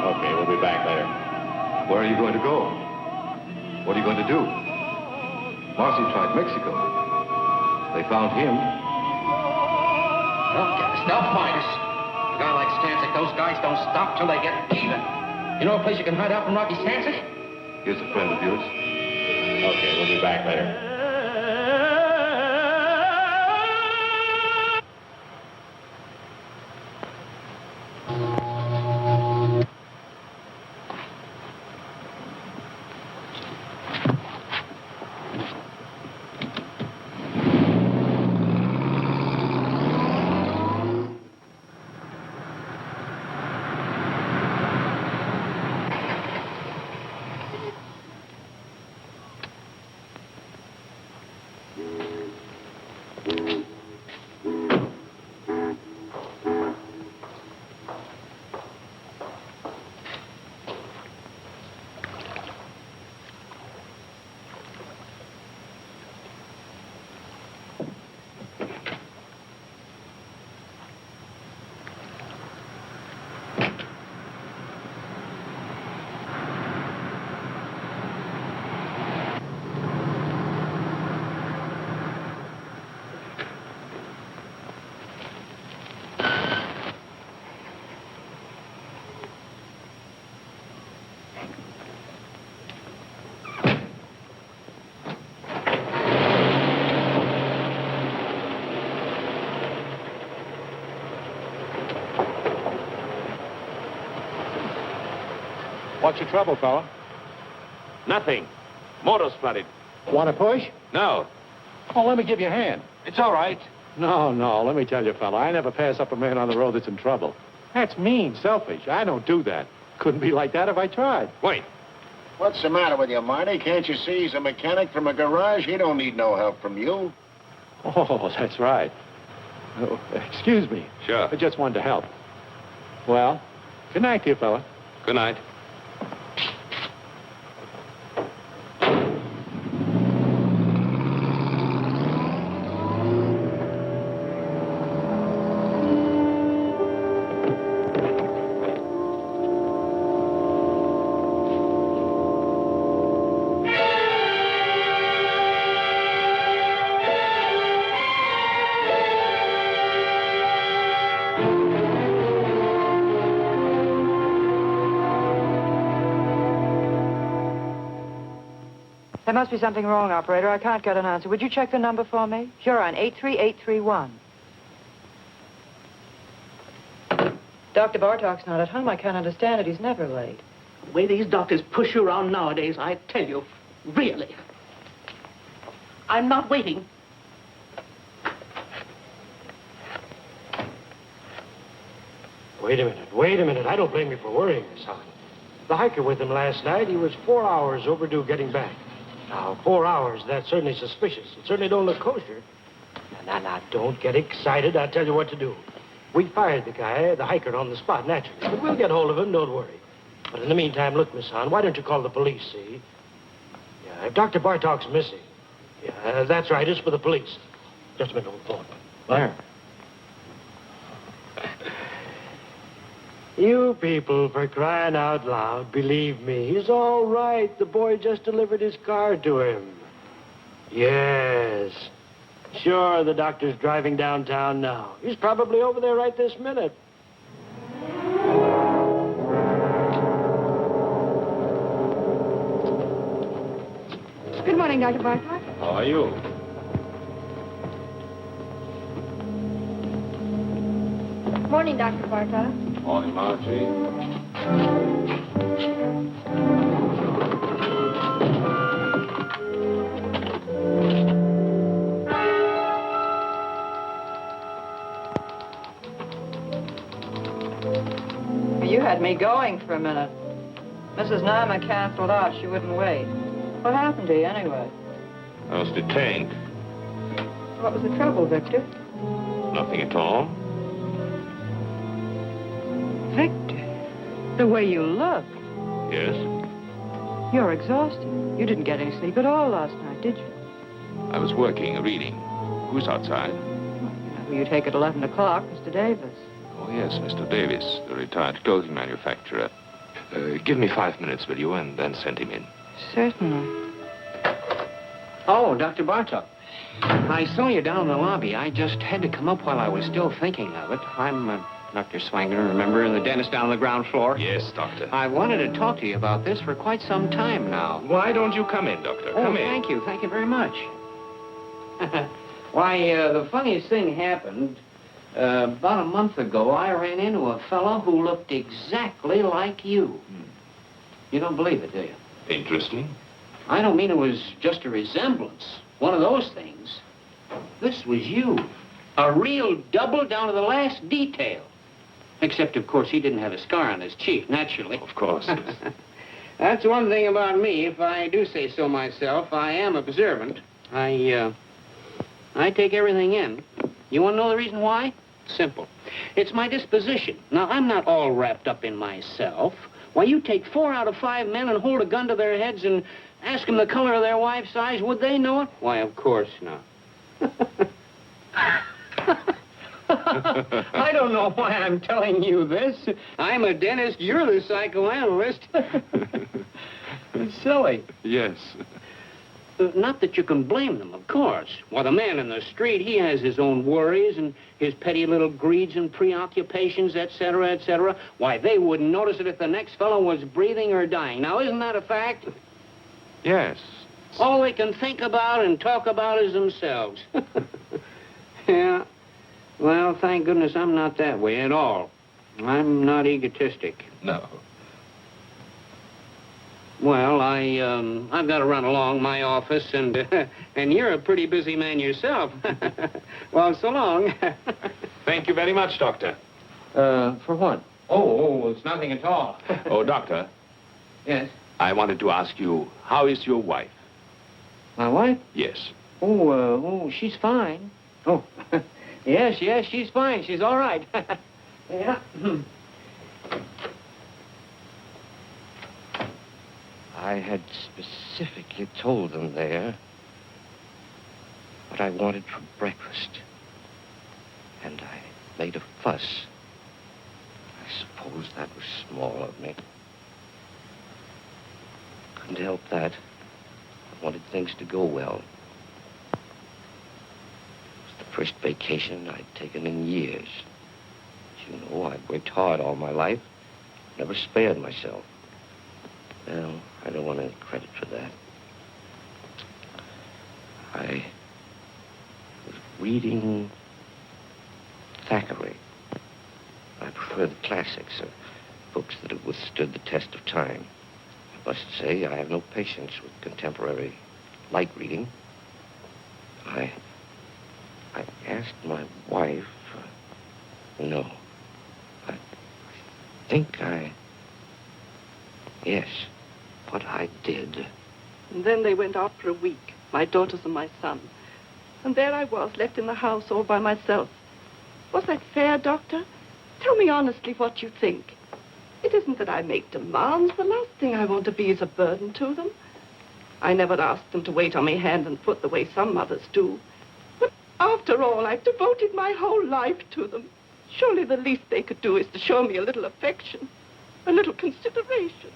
[SPEAKER 5] Okay, we'll be back later. Where are you going to go? What are you going to do? Marcy tried Mexico. They found him.
[SPEAKER 4] They'll get us. They'll find us. A guy like Stansyck, those guys don't stop till they get even. You know a place you can hide out from Rocky Stansyck?
[SPEAKER 5] Here's a friend of yours. Okay, we'll be back later. What's your trouble, fella?
[SPEAKER 3] Nothing. Motor's flooded.
[SPEAKER 13] Want to push?
[SPEAKER 3] No.
[SPEAKER 5] Oh, let me give you a hand.
[SPEAKER 3] It's all right.
[SPEAKER 13] No, let me tell you, fella, I never pass up a man on the road that's in trouble. That's mean, selfish. I don't do that. Couldn't be like that if I tried.
[SPEAKER 3] Wait.
[SPEAKER 17] What's the matter with you, Marty? Can't you see he's a mechanic from a garage? He don't need no help from you.
[SPEAKER 13] Oh, that's right. Oh, excuse me.
[SPEAKER 3] Sure.
[SPEAKER 13] I just wanted to help. Well, good night to you, fella.
[SPEAKER 3] Good night.
[SPEAKER 9] There must be something wrong, operator. I can't get an answer. Would you check the number for me? Huron 83831. Dr. Bartok's not at home. I can't understand it. He's never late.
[SPEAKER 10] The way these doctors push you around nowadays, I tell you, really. I'm not waiting.
[SPEAKER 13] Wait a minute. I don't blame you for worrying, Miss Hahn. The hiker with him last night, he was 4 hours overdue getting back. Now, 4 hours, that's certainly suspicious. It certainly don't look kosher. Now, don't get excited. I'll tell you what to do. We fired the guy, the hiker, on the spot, naturally. But we'll get hold of him, don't worry. But in the meantime, look, Miss Hahn, why don't you call the police, see? Yeah, if Dr. Bartok's missing. Yeah, that's right, it's for the police. Just a minute, hold the phone.
[SPEAKER 5] There.
[SPEAKER 13] You people, for crying out loud, believe me, he's all right. The boy just delivered his car to him. Yes. Sure, the doctor's driving downtown now. He's probably over there right this minute.
[SPEAKER 9] Good morning, Dr. Bartok.
[SPEAKER 3] How are you?
[SPEAKER 11] Morning, Dr. Bartok.
[SPEAKER 3] Morning, Margie.
[SPEAKER 9] You had me going for a minute. Mrs. Nyma canceled out. She wouldn't wait. What happened to you, anyway?
[SPEAKER 3] I was detained.
[SPEAKER 9] What was the trouble, Victor?
[SPEAKER 3] Nothing at all.
[SPEAKER 9] Victor, the way you look.
[SPEAKER 3] Yes?
[SPEAKER 9] You're exhausted. You didn't get any sleep at all last night, did you?
[SPEAKER 3] I was working, reading. Who's outside?
[SPEAKER 9] You know who you take at 11 o'clock, Mr. Davis.
[SPEAKER 3] Oh, yes, Mr. Davis, the retired clothing manufacturer. Give me 5 minutes, will you, and then send him in.
[SPEAKER 9] Certainly.
[SPEAKER 14] Oh, Dr. Bartok. I saw you down in the lobby. I just had to come up while I was still thinking of it. I'm Dr. Swangron, remember, the dentist down on the ground floor?
[SPEAKER 3] Yes, Doctor.
[SPEAKER 14] I wanted to talk to you about this for quite some time now.
[SPEAKER 3] Why don't you come in, Doctor?
[SPEAKER 14] Oh,
[SPEAKER 3] Come in.
[SPEAKER 14] thank you. Thank you very much. Why, the funniest thing happened. About a month ago, I ran into a fellow who looked exactly like you. You don't believe it, do you?
[SPEAKER 3] Interesting.
[SPEAKER 14] I don't mean it was just a resemblance. One of those things. This was you. A real double down to the last detail. Except, of course, he didn't have a scar on his cheek, naturally.
[SPEAKER 3] Of course.
[SPEAKER 14] That's one thing about me, if I do say so myself. I am observant. I take everything in. You want to know the reason why? Simple. It's my disposition. Now, I'm not all wrapped up in myself. Why, you take 4 out of 5 men and hold a gun to their heads and ask them the color of their wife's eyes. Would they know it? Why, of course not. I don't know why I'm telling you this. I'm a dentist. You're the psychoanalyst. It's silly.
[SPEAKER 3] Yes.
[SPEAKER 14] Not that you can blame them, of course. Why, the man in the street, he has his own worries and his petty little greeds and preoccupations, et cetera, et cetera. Why, they wouldn't notice it if the next fellow was breathing or dying. Now, isn't that a fact?
[SPEAKER 3] Yes.
[SPEAKER 14] All they can think about and talk about is themselves. Yeah. Well, thank goodness I'm not that way at all. I'm not egotistic.
[SPEAKER 3] No.
[SPEAKER 14] Well, I've got to run along my office, and you're a pretty busy man yourself. Well, so long.
[SPEAKER 3] Thank you very much, Doctor.
[SPEAKER 14] For what? Oh, it's nothing at all.
[SPEAKER 3] Oh, Doctor.
[SPEAKER 14] Yes?
[SPEAKER 3] I wanted to ask you, how is your wife?
[SPEAKER 14] My wife?
[SPEAKER 3] Yes.
[SPEAKER 14] Oh, she's fine. Oh, yes, she's fine. She's all right. Yeah.
[SPEAKER 18] I had specifically told them there what I wanted for breakfast. And I made a fuss. I suppose that was small of me. Couldn't help that. I wanted things to go well. It was the first vacation I'd taken in years. As you know, I'd worked hard all my life. Never spared myself. Well, I don't want any credit for that. I was reading Thackeray. I prefer the classics, books that have withstood the test of time. I must say I have no patience with contemporary light reading. I asked my wife, no, I think yes, what I did.
[SPEAKER 19] And then they went out for a week, my daughters and my son. And there I was, left in the house all by myself. Was that fair, Doctor? Tell me honestly what you think. It isn't that I make demands. The last thing I want to be is a burden to them. I never asked them to wait on me hand and foot the way some mothers do. But after all, I've devoted my whole life to them. Surely the least they could do is to show me a little affection, a little consideration.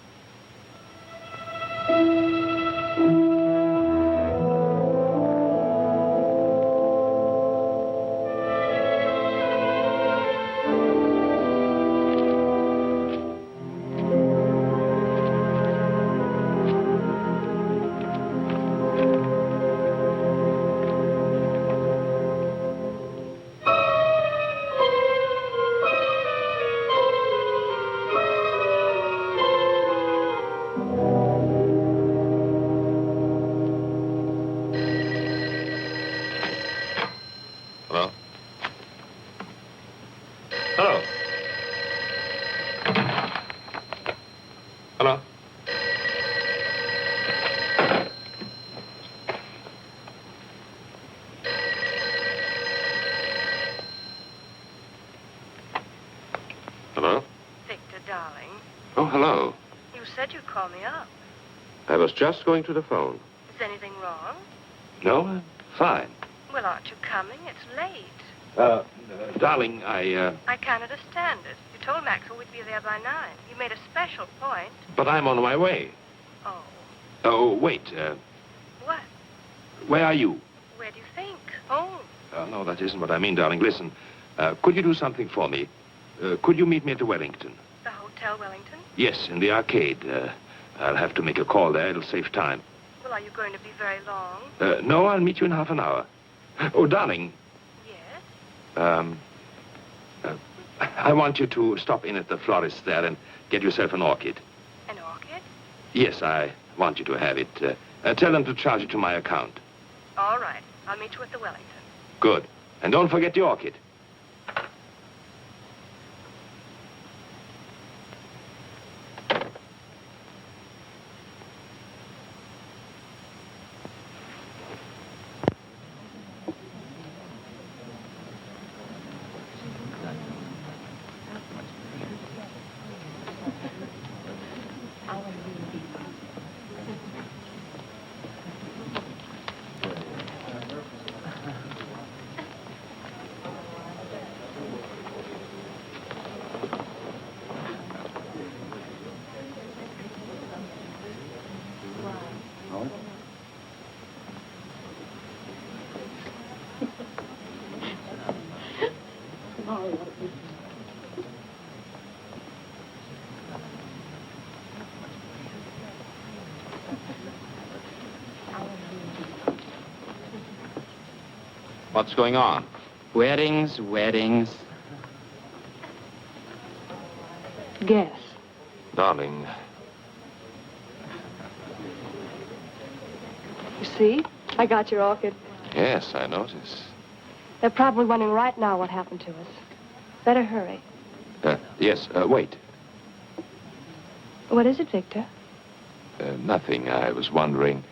[SPEAKER 3] Hello.
[SPEAKER 11] You said you'd call me up.
[SPEAKER 3] I was just going to the phone.
[SPEAKER 11] Is anything wrong?
[SPEAKER 3] No, I'm fine.
[SPEAKER 11] Well, aren't you coming? It's late.
[SPEAKER 3] Darling, I
[SPEAKER 11] can't understand it. You told Maxwell we'd be there by 9. You made a special point.
[SPEAKER 3] But I'm on my way.
[SPEAKER 11] Oh.
[SPEAKER 3] Oh, wait.
[SPEAKER 11] What?
[SPEAKER 3] Where are you?
[SPEAKER 11] Where do you think? Home.
[SPEAKER 3] No, that isn't what I mean, darling. Listen, could you do something for me? Could you meet me at the Wellington?
[SPEAKER 11] The Hotel Wellington?
[SPEAKER 3] Yes, in the arcade. I'll have to make a call there. It'll save time.
[SPEAKER 11] Well, are you going to be very long?
[SPEAKER 3] No, I'll meet you in half an hour. Oh, darling.
[SPEAKER 11] Yes?
[SPEAKER 3] I want you to stop in at the florist there and get yourself an orchid.
[SPEAKER 11] An orchid?
[SPEAKER 3] Yes, I want you to have it. Tell them to charge it to my account.
[SPEAKER 11] All right. I'll meet you at the Wellington.
[SPEAKER 3] Good. And don't forget the orchid. What's going on?
[SPEAKER 7] Weddings.
[SPEAKER 11] Guess.
[SPEAKER 3] Darling.
[SPEAKER 11] You see? I got your orchid.
[SPEAKER 3] Yes, I notice.
[SPEAKER 11] They're probably wondering right now what happened to us. Better hurry.
[SPEAKER 3] Yes, wait.
[SPEAKER 11] What is it, Victor?
[SPEAKER 3] Nothing. I was wondering,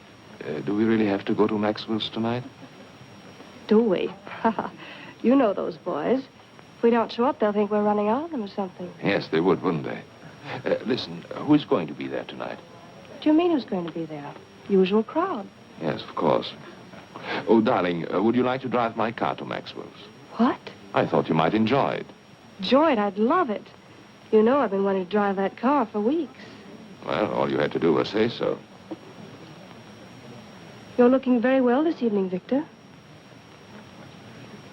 [SPEAKER 3] do we really have to go to Maxwell's tonight?
[SPEAKER 11] Do we? You know those boys. If we don't show up, they'll think we're running on them or something.
[SPEAKER 3] Yes, they would, wouldn't they? Listen, who's going to be there tonight?
[SPEAKER 11] What do you mean who's going to be there? Usual crowd.
[SPEAKER 3] Yes, of course. Oh, darling, would you like to drive my car to Maxwell's?
[SPEAKER 11] What?
[SPEAKER 3] I thought you might enjoy it.
[SPEAKER 11] Enjoy it? I'd love it. You know I've been wanting to drive that car for weeks.
[SPEAKER 3] Well, all you had to do was say so.
[SPEAKER 11] You're looking very well this evening, Victor.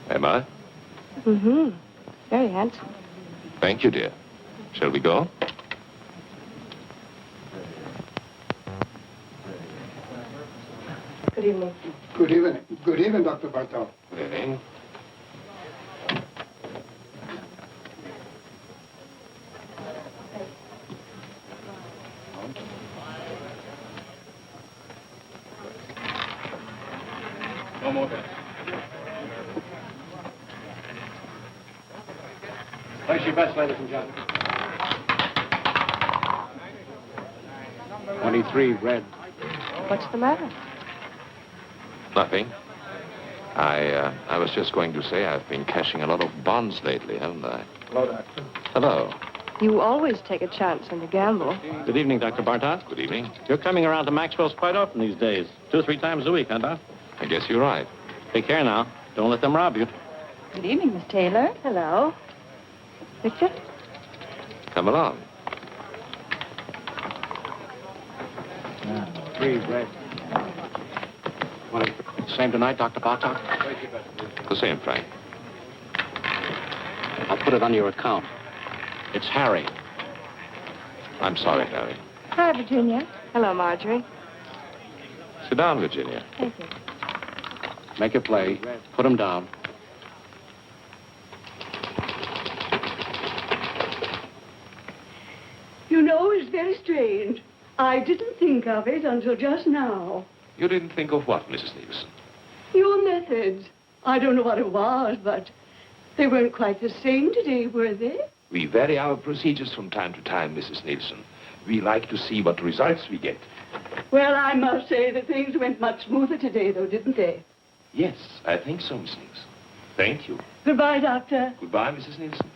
[SPEAKER 3] Am I?
[SPEAKER 11] Mm-hmm. Very handsome.
[SPEAKER 3] Thank you, dear. Shall we go?
[SPEAKER 11] Good evening.
[SPEAKER 20] Good evening. Good evening, Dr. Bartok.
[SPEAKER 3] Good evening.
[SPEAKER 20] One more time.
[SPEAKER 13] Place your bets, ladies and gentlemen. 23 red.
[SPEAKER 11] What's the matter?
[SPEAKER 3] Nothing. I was just going to say I've been cashing a lot of bonds lately, haven't I?
[SPEAKER 20] Hello, Doctor.
[SPEAKER 3] Hello.
[SPEAKER 11] You always take a chance on the gamble.
[SPEAKER 10] Good evening, Dr. Bartok.
[SPEAKER 3] Good evening.
[SPEAKER 10] You're coming around to Maxwell's quite often these days. 2 or 3 times a week, huh, Doc?
[SPEAKER 3] I guess you're right.
[SPEAKER 10] Take care now. Don't let them rob you.
[SPEAKER 9] Good evening, Miss Taylor.
[SPEAKER 11] Hello.
[SPEAKER 9] Victor?
[SPEAKER 3] Come along.
[SPEAKER 5] Same tonight, Dr. Bartok?
[SPEAKER 3] The same, Frank.
[SPEAKER 5] I'll put it on your account. It's Harry.
[SPEAKER 3] I'm sorry, Harry.
[SPEAKER 11] Hi, Virginia. Hello, Marjorie.
[SPEAKER 3] Sit down, Virginia.
[SPEAKER 11] Thank you.
[SPEAKER 5] Make it play. Put him down.
[SPEAKER 21] You know, it's very strange. I didn't think of it until just now.
[SPEAKER 3] You didn't think of what, Mrs. Nielsen?
[SPEAKER 21] Your methods. I don't know what it was, but they weren't quite the same today, were they?
[SPEAKER 3] We vary our procedures from time to time, Mrs. Nielsen. We like to see what results we get.
[SPEAKER 21] Well, I must say that things went much smoother today, though, didn't they?
[SPEAKER 3] Yes, I think so, Miss Nielsen. Thank you.
[SPEAKER 21] Goodbye, Doctor.
[SPEAKER 3] Goodbye, Mrs. Nielsen.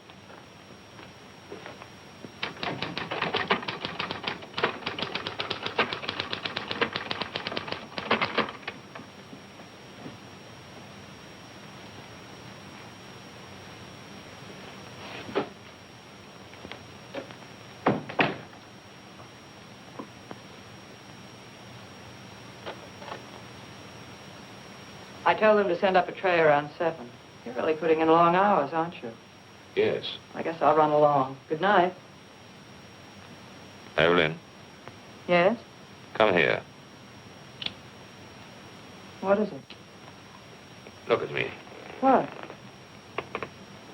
[SPEAKER 9] I told them to send up a tray around 7. You're really putting in long hours, aren't you?
[SPEAKER 3] Yes.
[SPEAKER 9] I guess I'll run along. Good night.
[SPEAKER 3] Evelyn,
[SPEAKER 9] Yes?
[SPEAKER 3] come here.
[SPEAKER 9] What is it?
[SPEAKER 3] Look at me.
[SPEAKER 9] What?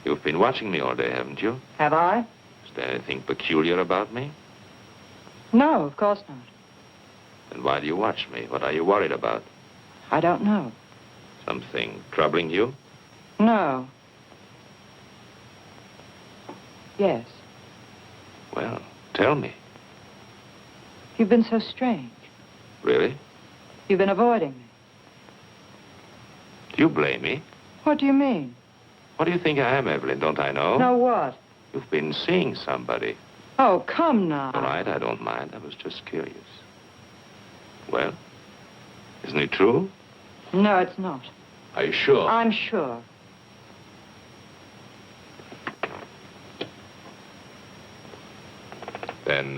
[SPEAKER 3] You've been watching me all day, haven't you?
[SPEAKER 9] Have I?
[SPEAKER 3] Is there anything peculiar about me?
[SPEAKER 9] No, of course not.
[SPEAKER 3] Then why do you watch me? What are you worried about?
[SPEAKER 9] I don't know.
[SPEAKER 3] Something troubling you?
[SPEAKER 9] No. Yes.
[SPEAKER 3] Well, tell me.
[SPEAKER 9] You've been so strange.
[SPEAKER 3] Really?
[SPEAKER 9] You've been avoiding me.
[SPEAKER 3] Do you blame me?
[SPEAKER 9] What do you mean?
[SPEAKER 3] What do you think I am, Evelyn? Don't I know?
[SPEAKER 9] No, what?
[SPEAKER 3] You've been seeing somebody.
[SPEAKER 9] Oh, come now.
[SPEAKER 3] All right, I don't mind. I was just curious. Well, isn't it true?
[SPEAKER 9] No, it's not.
[SPEAKER 3] Are you sure?
[SPEAKER 9] I'm sure.
[SPEAKER 3] Then,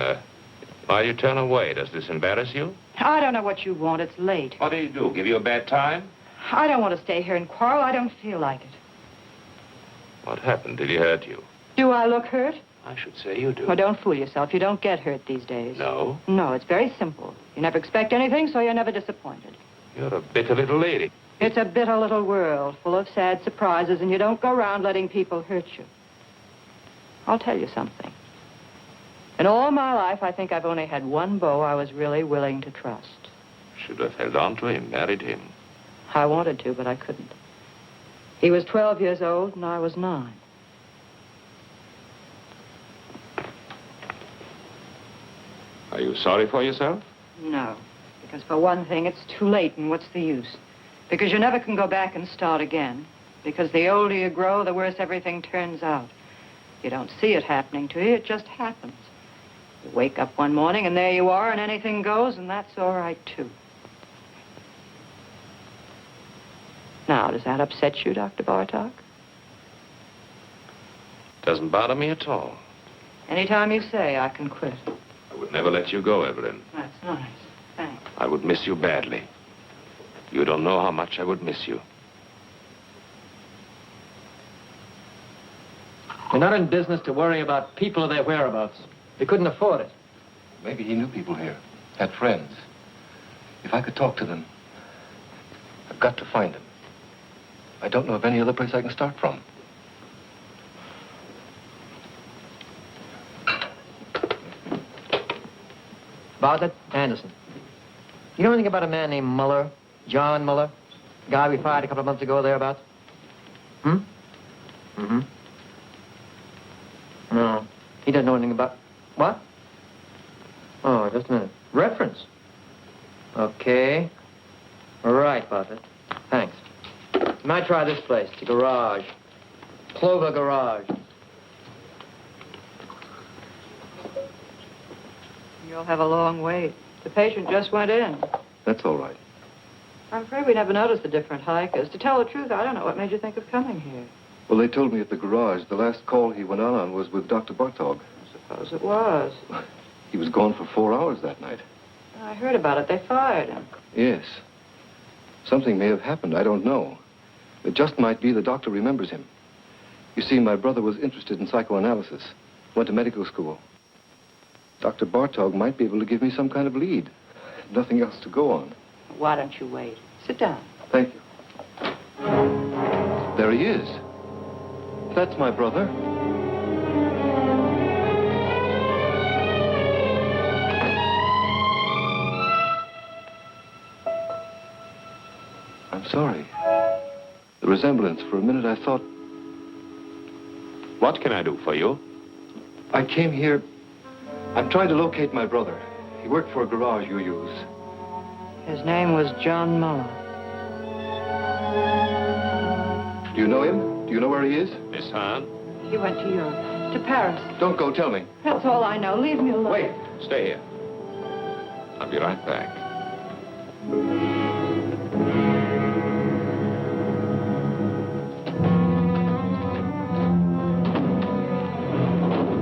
[SPEAKER 3] why do you turn away? Does this embarrass you?
[SPEAKER 9] I don't know what you want. It's late.
[SPEAKER 3] What do you do? Give you a bad time?
[SPEAKER 9] I don't want to stay here and quarrel. I don't feel like it.
[SPEAKER 3] What happened? Did he hurt you?
[SPEAKER 9] Do I look hurt?
[SPEAKER 3] I should say you do.
[SPEAKER 9] Well, don't fool yourself. You don't get hurt these days.
[SPEAKER 3] No?
[SPEAKER 9] No, it's very simple. You never expect anything, so you're never disappointed.
[SPEAKER 3] You're a bitter little lady.
[SPEAKER 9] It's a bitter little world, full of sad surprises, and you don't go around letting people hurt you. I'll tell you something. In all my life, I think I've only had one beau I was really willing to trust.
[SPEAKER 3] Should have held on to him, married him.
[SPEAKER 9] I wanted to, but I couldn't. He was 12 years old, and I was 9.
[SPEAKER 3] Are you sorry for yourself?
[SPEAKER 9] No, because for one thing, it's too late, and what's the use? Because you never can go back and start again. Because the older you grow, the worse everything turns out. You don't see it happening to you, it just happens. You wake up one morning, and there you are, and anything goes, and that's all right, too. Now, does that upset you, Dr. Bartok?
[SPEAKER 3] Doesn't bother me at all.
[SPEAKER 9] Anytime you say, I can quit.
[SPEAKER 3] I would never let you go, Evelyn.
[SPEAKER 9] That's nice. Thanks.
[SPEAKER 3] I would miss you badly. You don't know how much I would miss you.
[SPEAKER 7] You're not in business to worry about people or their whereabouts. You couldn't afford it.
[SPEAKER 5] Maybe he knew people here, had friends. If I could talk to them, I've got to find them. I don't know of any other place I can start from.
[SPEAKER 7] Bartlett, Anderson. You know anything about a man named Muller? John Muller? The guy we fired a couple of months ago, thereabouts? Mm-hmm. No. He doesn't know anything about... What? Oh, just a minute. Reference. Okay. All right, Bartlett. Thanks. You might try this place, the garage. Clover Garage.
[SPEAKER 9] You'll have a long wait. The patient just went in.
[SPEAKER 5] That's all right.
[SPEAKER 9] I'm afraid we never noticed the different hikers. To tell the truth, I don't know what made you think of coming here.
[SPEAKER 5] Well, they told me at the garage the last call he went on was with Dr. Bartok.
[SPEAKER 9] Suppose it was.
[SPEAKER 5] He was gone for 4 hours that night.
[SPEAKER 9] I heard about it. They fired him.
[SPEAKER 5] Yes. Something may have happened. I don't know. It just might be the doctor remembers him. You see, my brother was interested in psychoanalysis. Went to medical school. Dr. Bartok might be able to give me some kind of lead. Nothing else to go on.
[SPEAKER 9] Why don't you wait? Sit down.
[SPEAKER 5] Thank you. There he is. That's my brother. I'm sorry. The resemblance, for a minute I thought...
[SPEAKER 3] What can I do for you?
[SPEAKER 5] I came here... I'm trying to locate my brother. He worked for a garage you use.
[SPEAKER 9] His name was John Muller.
[SPEAKER 5] Do you know him? Do you know where he is?
[SPEAKER 3] Miss Hahn?
[SPEAKER 9] He went to Europe, to Paris.
[SPEAKER 5] Don't go, tell me.
[SPEAKER 9] That's all I know. Leave me alone.
[SPEAKER 5] Wait.
[SPEAKER 3] Stay here. I'll be right back.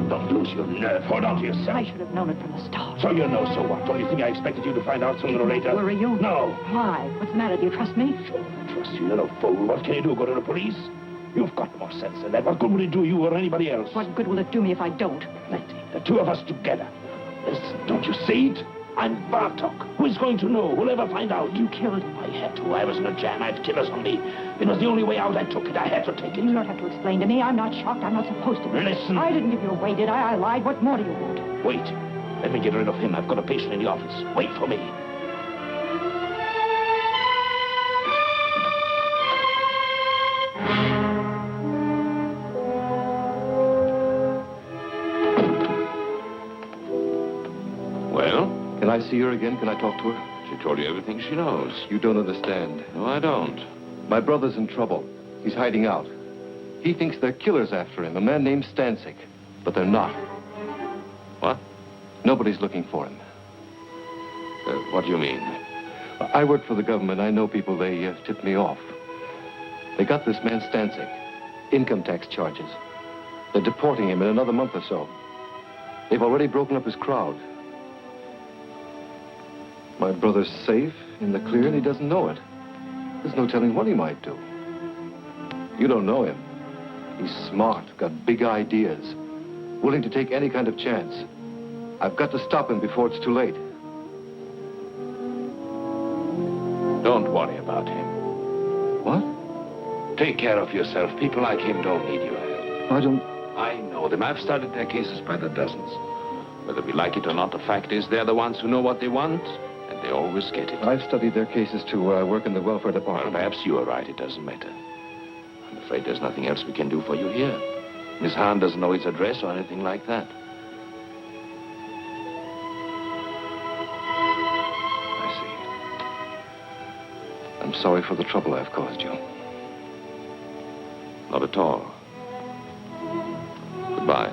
[SPEAKER 12] Don't lose your nerve. Hold on to yourself.
[SPEAKER 9] I should have known it from the start.
[SPEAKER 12] So you know, so what? Don't you think I expected you to find out sooner or later?
[SPEAKER 9] Worry you?
[SPEAKER 12] No.
[SPEAKER 9] Why? What's the matter? Do you trust me?
[SPEAKER 12] Sure, I trust you. You're no fool. What can you do? Go to the police? You've got more sense than that. What good will it do you or anybody else?
[SPEAKER 9] What good will it do me if I don't?
[SPEAKER 12] Plenty. The two of us together. Listen, don't you see it? I'm Bartok. Who is going to know? Who'll ever find out?
[SPEAKER 9] You killed him.
[SPEAKER 12] I had to. I was in a jam. I had killers on me. It was the only way out. I took it. I had to take it.
[SPEAKER 9] You don't have to explain to me. I'm not shocked. I'm not supposed to be.
[SPEAKER 12] Listen.
[SPEAKER 9] I didn't give you away, did I? I lied. What more do you want?
[SPEAKER 12] Wait. Let me get rid of him. I've got a patient in the office. Wait for me.
[SPEAKER 3] Well?
[SPEAKER 5] Can I see her again? Can I talk to her?
[SPEAKER 3] She told you everything she knows.
[SPEAKER 5] You don't understand.
[SPEAKER 3] No, I don't.
[SPEAKER 5] My brother's in trouble. He's hiding out. He thinks they're killers after him, a man named Stansyck. But they're not.
[SPEAKER 3] What?
[SPEAKER 5] Nobody's looking for him.
[SPEAKER 3] What do you mean?
[SPEAKER 5] I work for the government. I know people. They tipped me off. They got this man Stansyck. Income tax charges. They're deporting him in another month or so. They've already broken up his crowd. My brother's safe, in the clear, and he doesn't know it. There's no telling what he might do. You don't know him. He's smart, got big ideas, willing to take any kind of chance. I've got to stop him before it's too late.
[SPEAKER 3] Don't worry about him.
[SPEAKER 5] What?
[SPEAKER 3] Take care of yourself. People like him don't need your help.
[SPEAKER 5] I
[SPEAKER 3] know them. I've studied their cases by the dozens. Whether we like it or not, the fact is they're the ones who know what they want, and they always get it.
[SPEAKER 5] I've studied their cases too. I work in the welfare department.
[SPEAKER 3] Well, perhaps you are right. It doesn't matter. I'm afraid there's nothing else we can do for you here. Miss Hahn doesn't know his address or anything like that.
[SPEAKER 5] I see. I'm sorry for the trouble I've caused you.
[SPEAKER 3] Not at all. Goodbye.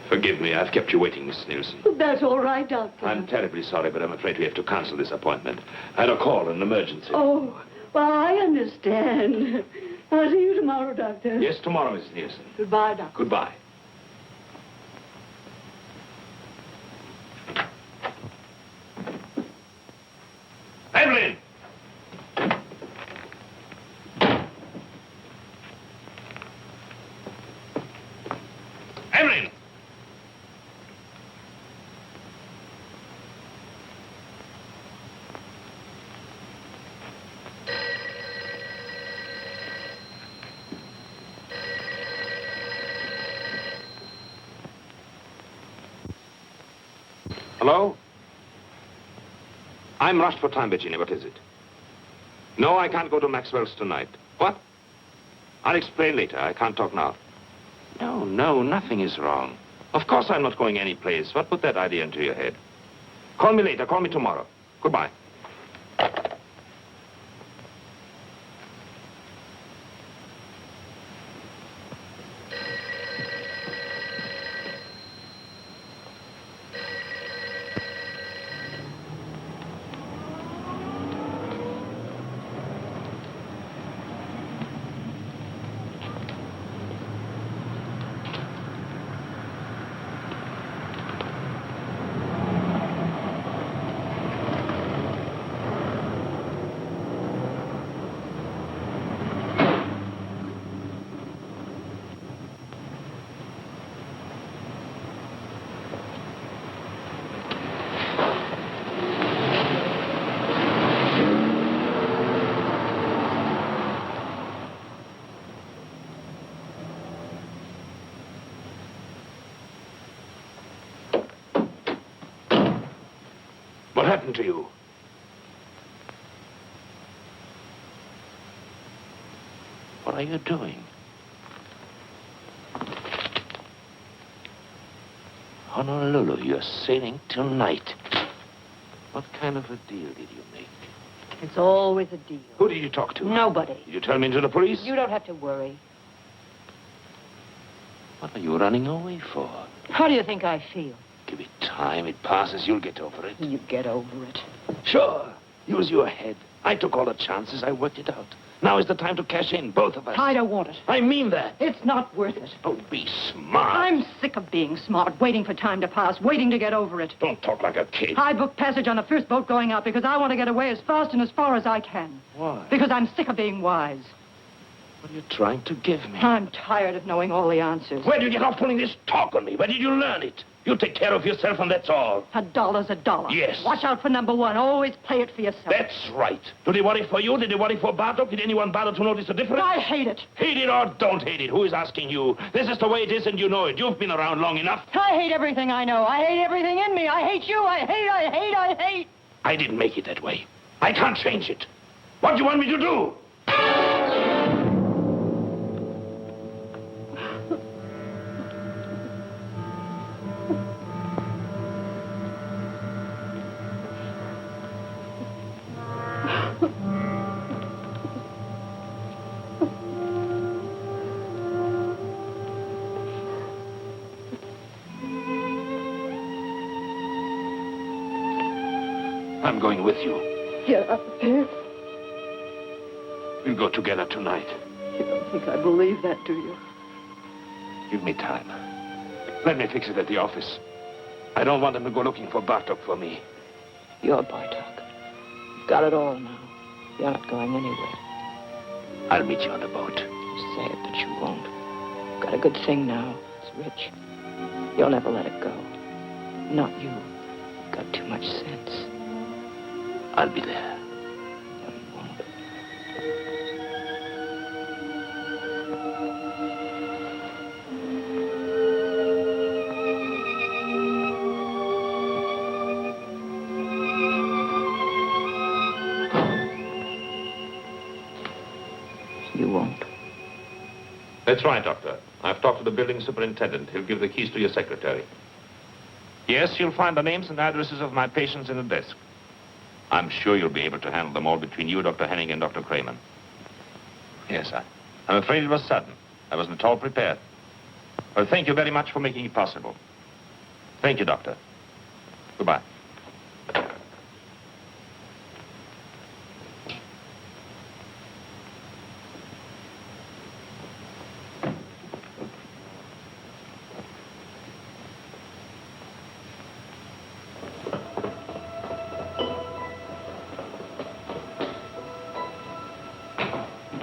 [SPEAKER 3] Forgive me, I've kept you waiting, Miss Nielsen.
[SPEAKER 21] That's all right, Doctor.
[SPEAKER 3] I'm terribly sorry, but I'm afraid we have to cancel this appointment. I had a call, an emergency.
[SPEAKER 21] Oh, well, I understand. I'll see you tomorrow, Doctor.
[SPEAKER 3] Yes, tomorrow, Miss Nielsen.
[SPEAKER 21] Goodbye, Doctor.
[SPEAKER 3] Goodbye. Evelyn! Evelyn! Hello? I'm rushed for time, Virginia. What is it? No, I can't go to Maxwell's tonight. What? I'll explain later. I can't talk now. No, nothing is wrong. Of course I'm not going anyplace. What put that idea into your head? Call me later. Call me tomorrow. Goodbye. happened to you? What are you doing? Honolulu, you're sailing tonight. What kind of a deal did you make?
[SPEAKER 9] It's always a deal.
[SPEAKER 3] Who did you talk to?
[SPEAKER 9] Nobody.
[SPEAKER 3] Did you turn me into the police?
[SPEAKER 9] You don't have to worry.
[SPEAKER 3] What are you running away for?
[SPEAKER 9] How do you think I feel?
[SPEAKER 3] Give it time. It passes. You'll get over it.
[SPEAKER 9] You get over it.
[SPEAKER 3] Sure. Use your head. I took all the chances. I worked it out. Now is the time to cash in, both of us.
[SPEAKER 9] I don't want it.
[SPEAKER 3] I mean that.
[SPEAKER 9] It's not worth it.
[SPEAKER 3] Oh, be smart.
[SPEAKER 9] I'm sick of being smart, waiting for time to pass, waiting to get over it.
[SPEAKER 3] Don't talk like a kid.
[SPEAKER 9] I booked passage on the first boat going out because I want to get away as fast and as far as I can.
[SPEAKER 3] Why?
[SPEAKER 9] Because I'm sick of being wise.
[SPEAKER 3] What are you trying to give me?
[SPEAKER 9] I'm tired of knowing all the answers.
[SPEAKER 3] Where did you get off pulling this talk on me? Where did you learn it? You take care of yourself and that's all.
[SPEAKER 9] $1's $1.
[SPEAKER 3] Yes.
[SPEAKER 9] Watch out for number one. Always play it for yourself.
[SPEAKER 3] That's right. Do they worry for you? Did they worry for Bartok? Did anyone bother to notice the difference?
[SPEAKER 9] I hate it.
[SPEAKER 3] Hate it or don't hate it. Who is asking you? This is the way it is and you know it. You've been around long enough.
[SPEAKER 9] I hate everything I know. I hate everything in me. I hate you. I hate.
[SPEAKER 3] I didn't make it that way. I can't change it. What do you want me to do? I'm going with you.
[SPEAKER 21] You're up there.
[SPEAKER 3] We'll go together tonight.
[SPEAKER 21] You don't think I believe that, do you?
[SPEAKER 3] Give me time. Let me fix it at the office. I don't want them to go looking for Bartok for me.
[SPEAKER 9] You're Bartok. You've got it all now. You're not going anywhere.
[SPEAKER 3] I'll meet you on the boat.
[SPEAKER 9] You say it, but you won't. You've got a good thing now. It's rich. You'll never let it go. Not you. You've got too much sense.
[SPEAKER 3] I'll be there.
[SPEAKER 9] No, you won't. You won't.
[SPEAKER 3] That's right, Doctor. I've talked to the building superintendent. He'll give the keys to your secretary. Yes, you'll find the names and addresses of my patients in the desk. I'm sure you'll be able to handle them all between you, Dr. Henning, and Dr. Kramer. Yes, I'm afraid it was sudden. I wasn't at all prepared. Well, thank you very much for making it possible. Thank you, Doctor. Goodbye.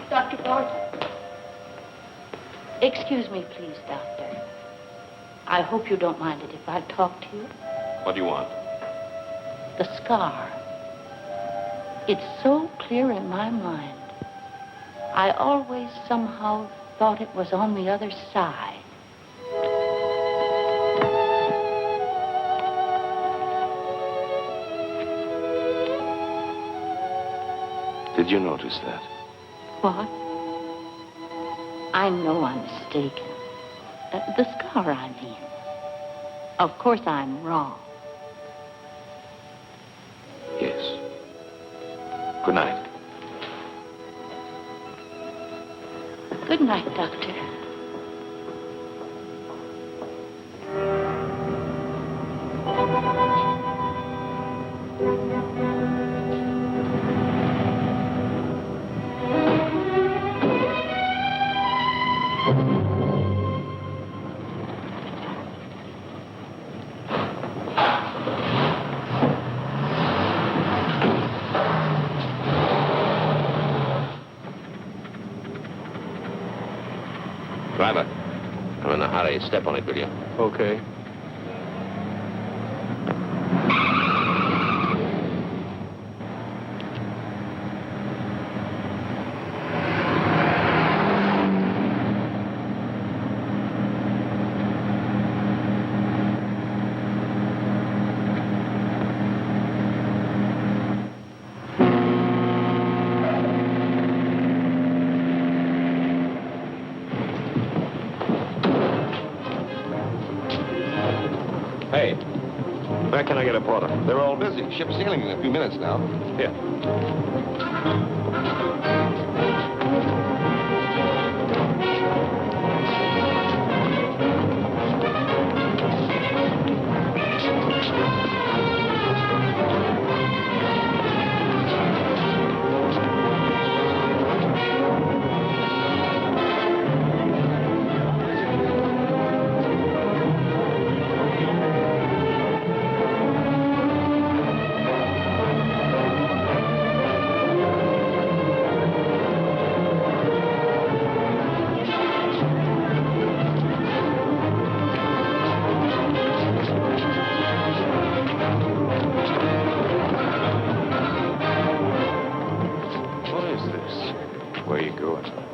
[SPEAKER 6] Dr. Bartok. Excuse me, please, Doctor. I hope you don't mind it if I talk to you.
[SPEAKER 3] What do you want?
[SPEAKER 6] The scar. It's so clear in my mind. I always somehow thought it was on the other side.
[SPEAKER 3] Did you notice that?
[SPEAKER 6] What? I know I'm mistaken. The scar, I mean. Of course I'm wrong.
[SPEAKER 3] Yes. Good night.
[SPEAKER 6] Good night, Doctor.
[SPEAKER 3] Driver, I'm in a hurry. Step on it, will you?
[SPEAKER 5] Okay.
[SPEAKER 3] Where can I get a porter?
[SPEAKER 5] They're all busy. Ship's sailing in a few minutes now.
[SPEAKER 3] Here.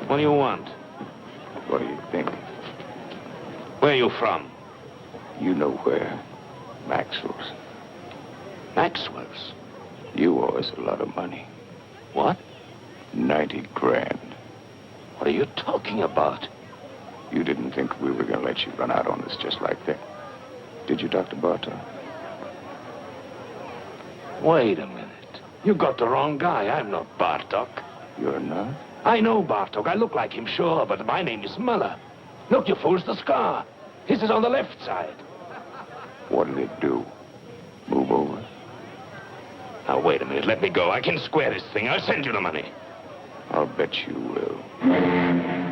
[SPEAKER 3] What do you want?
[SPEAKER 2] What do you think?
[SPEAKER 3] Where are you from?
[SPEAKER 2] You know where. Maxwell's.
[SPEAKER 3] Maxwell's?
[SPEAKER 2] You owe us a lot of money.
[SPEAKER 3] What?
[SPEAKER 2] 90 grand.
[SPEAKER 3] What are you talking about?
[SPEAKER 2] You didn't think we were going to let you run out on us just like that. Did you, Dr. Bartok?
[SPEAKER 3] Wait a minute. You got the wrong guy. I'm not Bartok.
[SPEAKER 2] You're not?
[SPEAKER 3] I know Bartok. I look like him, sure, but my name is Muller. Look, you fools, the scar. His is on the left side.
[SPEAKER 2] What did it do? Move over?
[SPEAKER 3] Now, wait a minute. Let me go. I can square this thing. I'll send you the money.
[SPEAKER 2] I'll bet you will.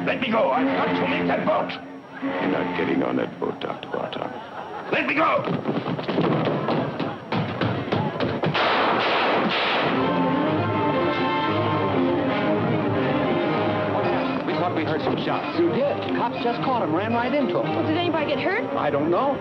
[SPEAKER 3] Let me go. I've got to make that boat.
[SPEAKER 2] You're not getting on that boat, Dr. Bartok.
[SPEAKER 3] Let me go.
[SPEAKER 7] We heard some shots. You did. Cops just caught him, ran right into him.
[SPEAKER 11] Well, did anybody get hurt?
[SPEAKER 7] I don't know.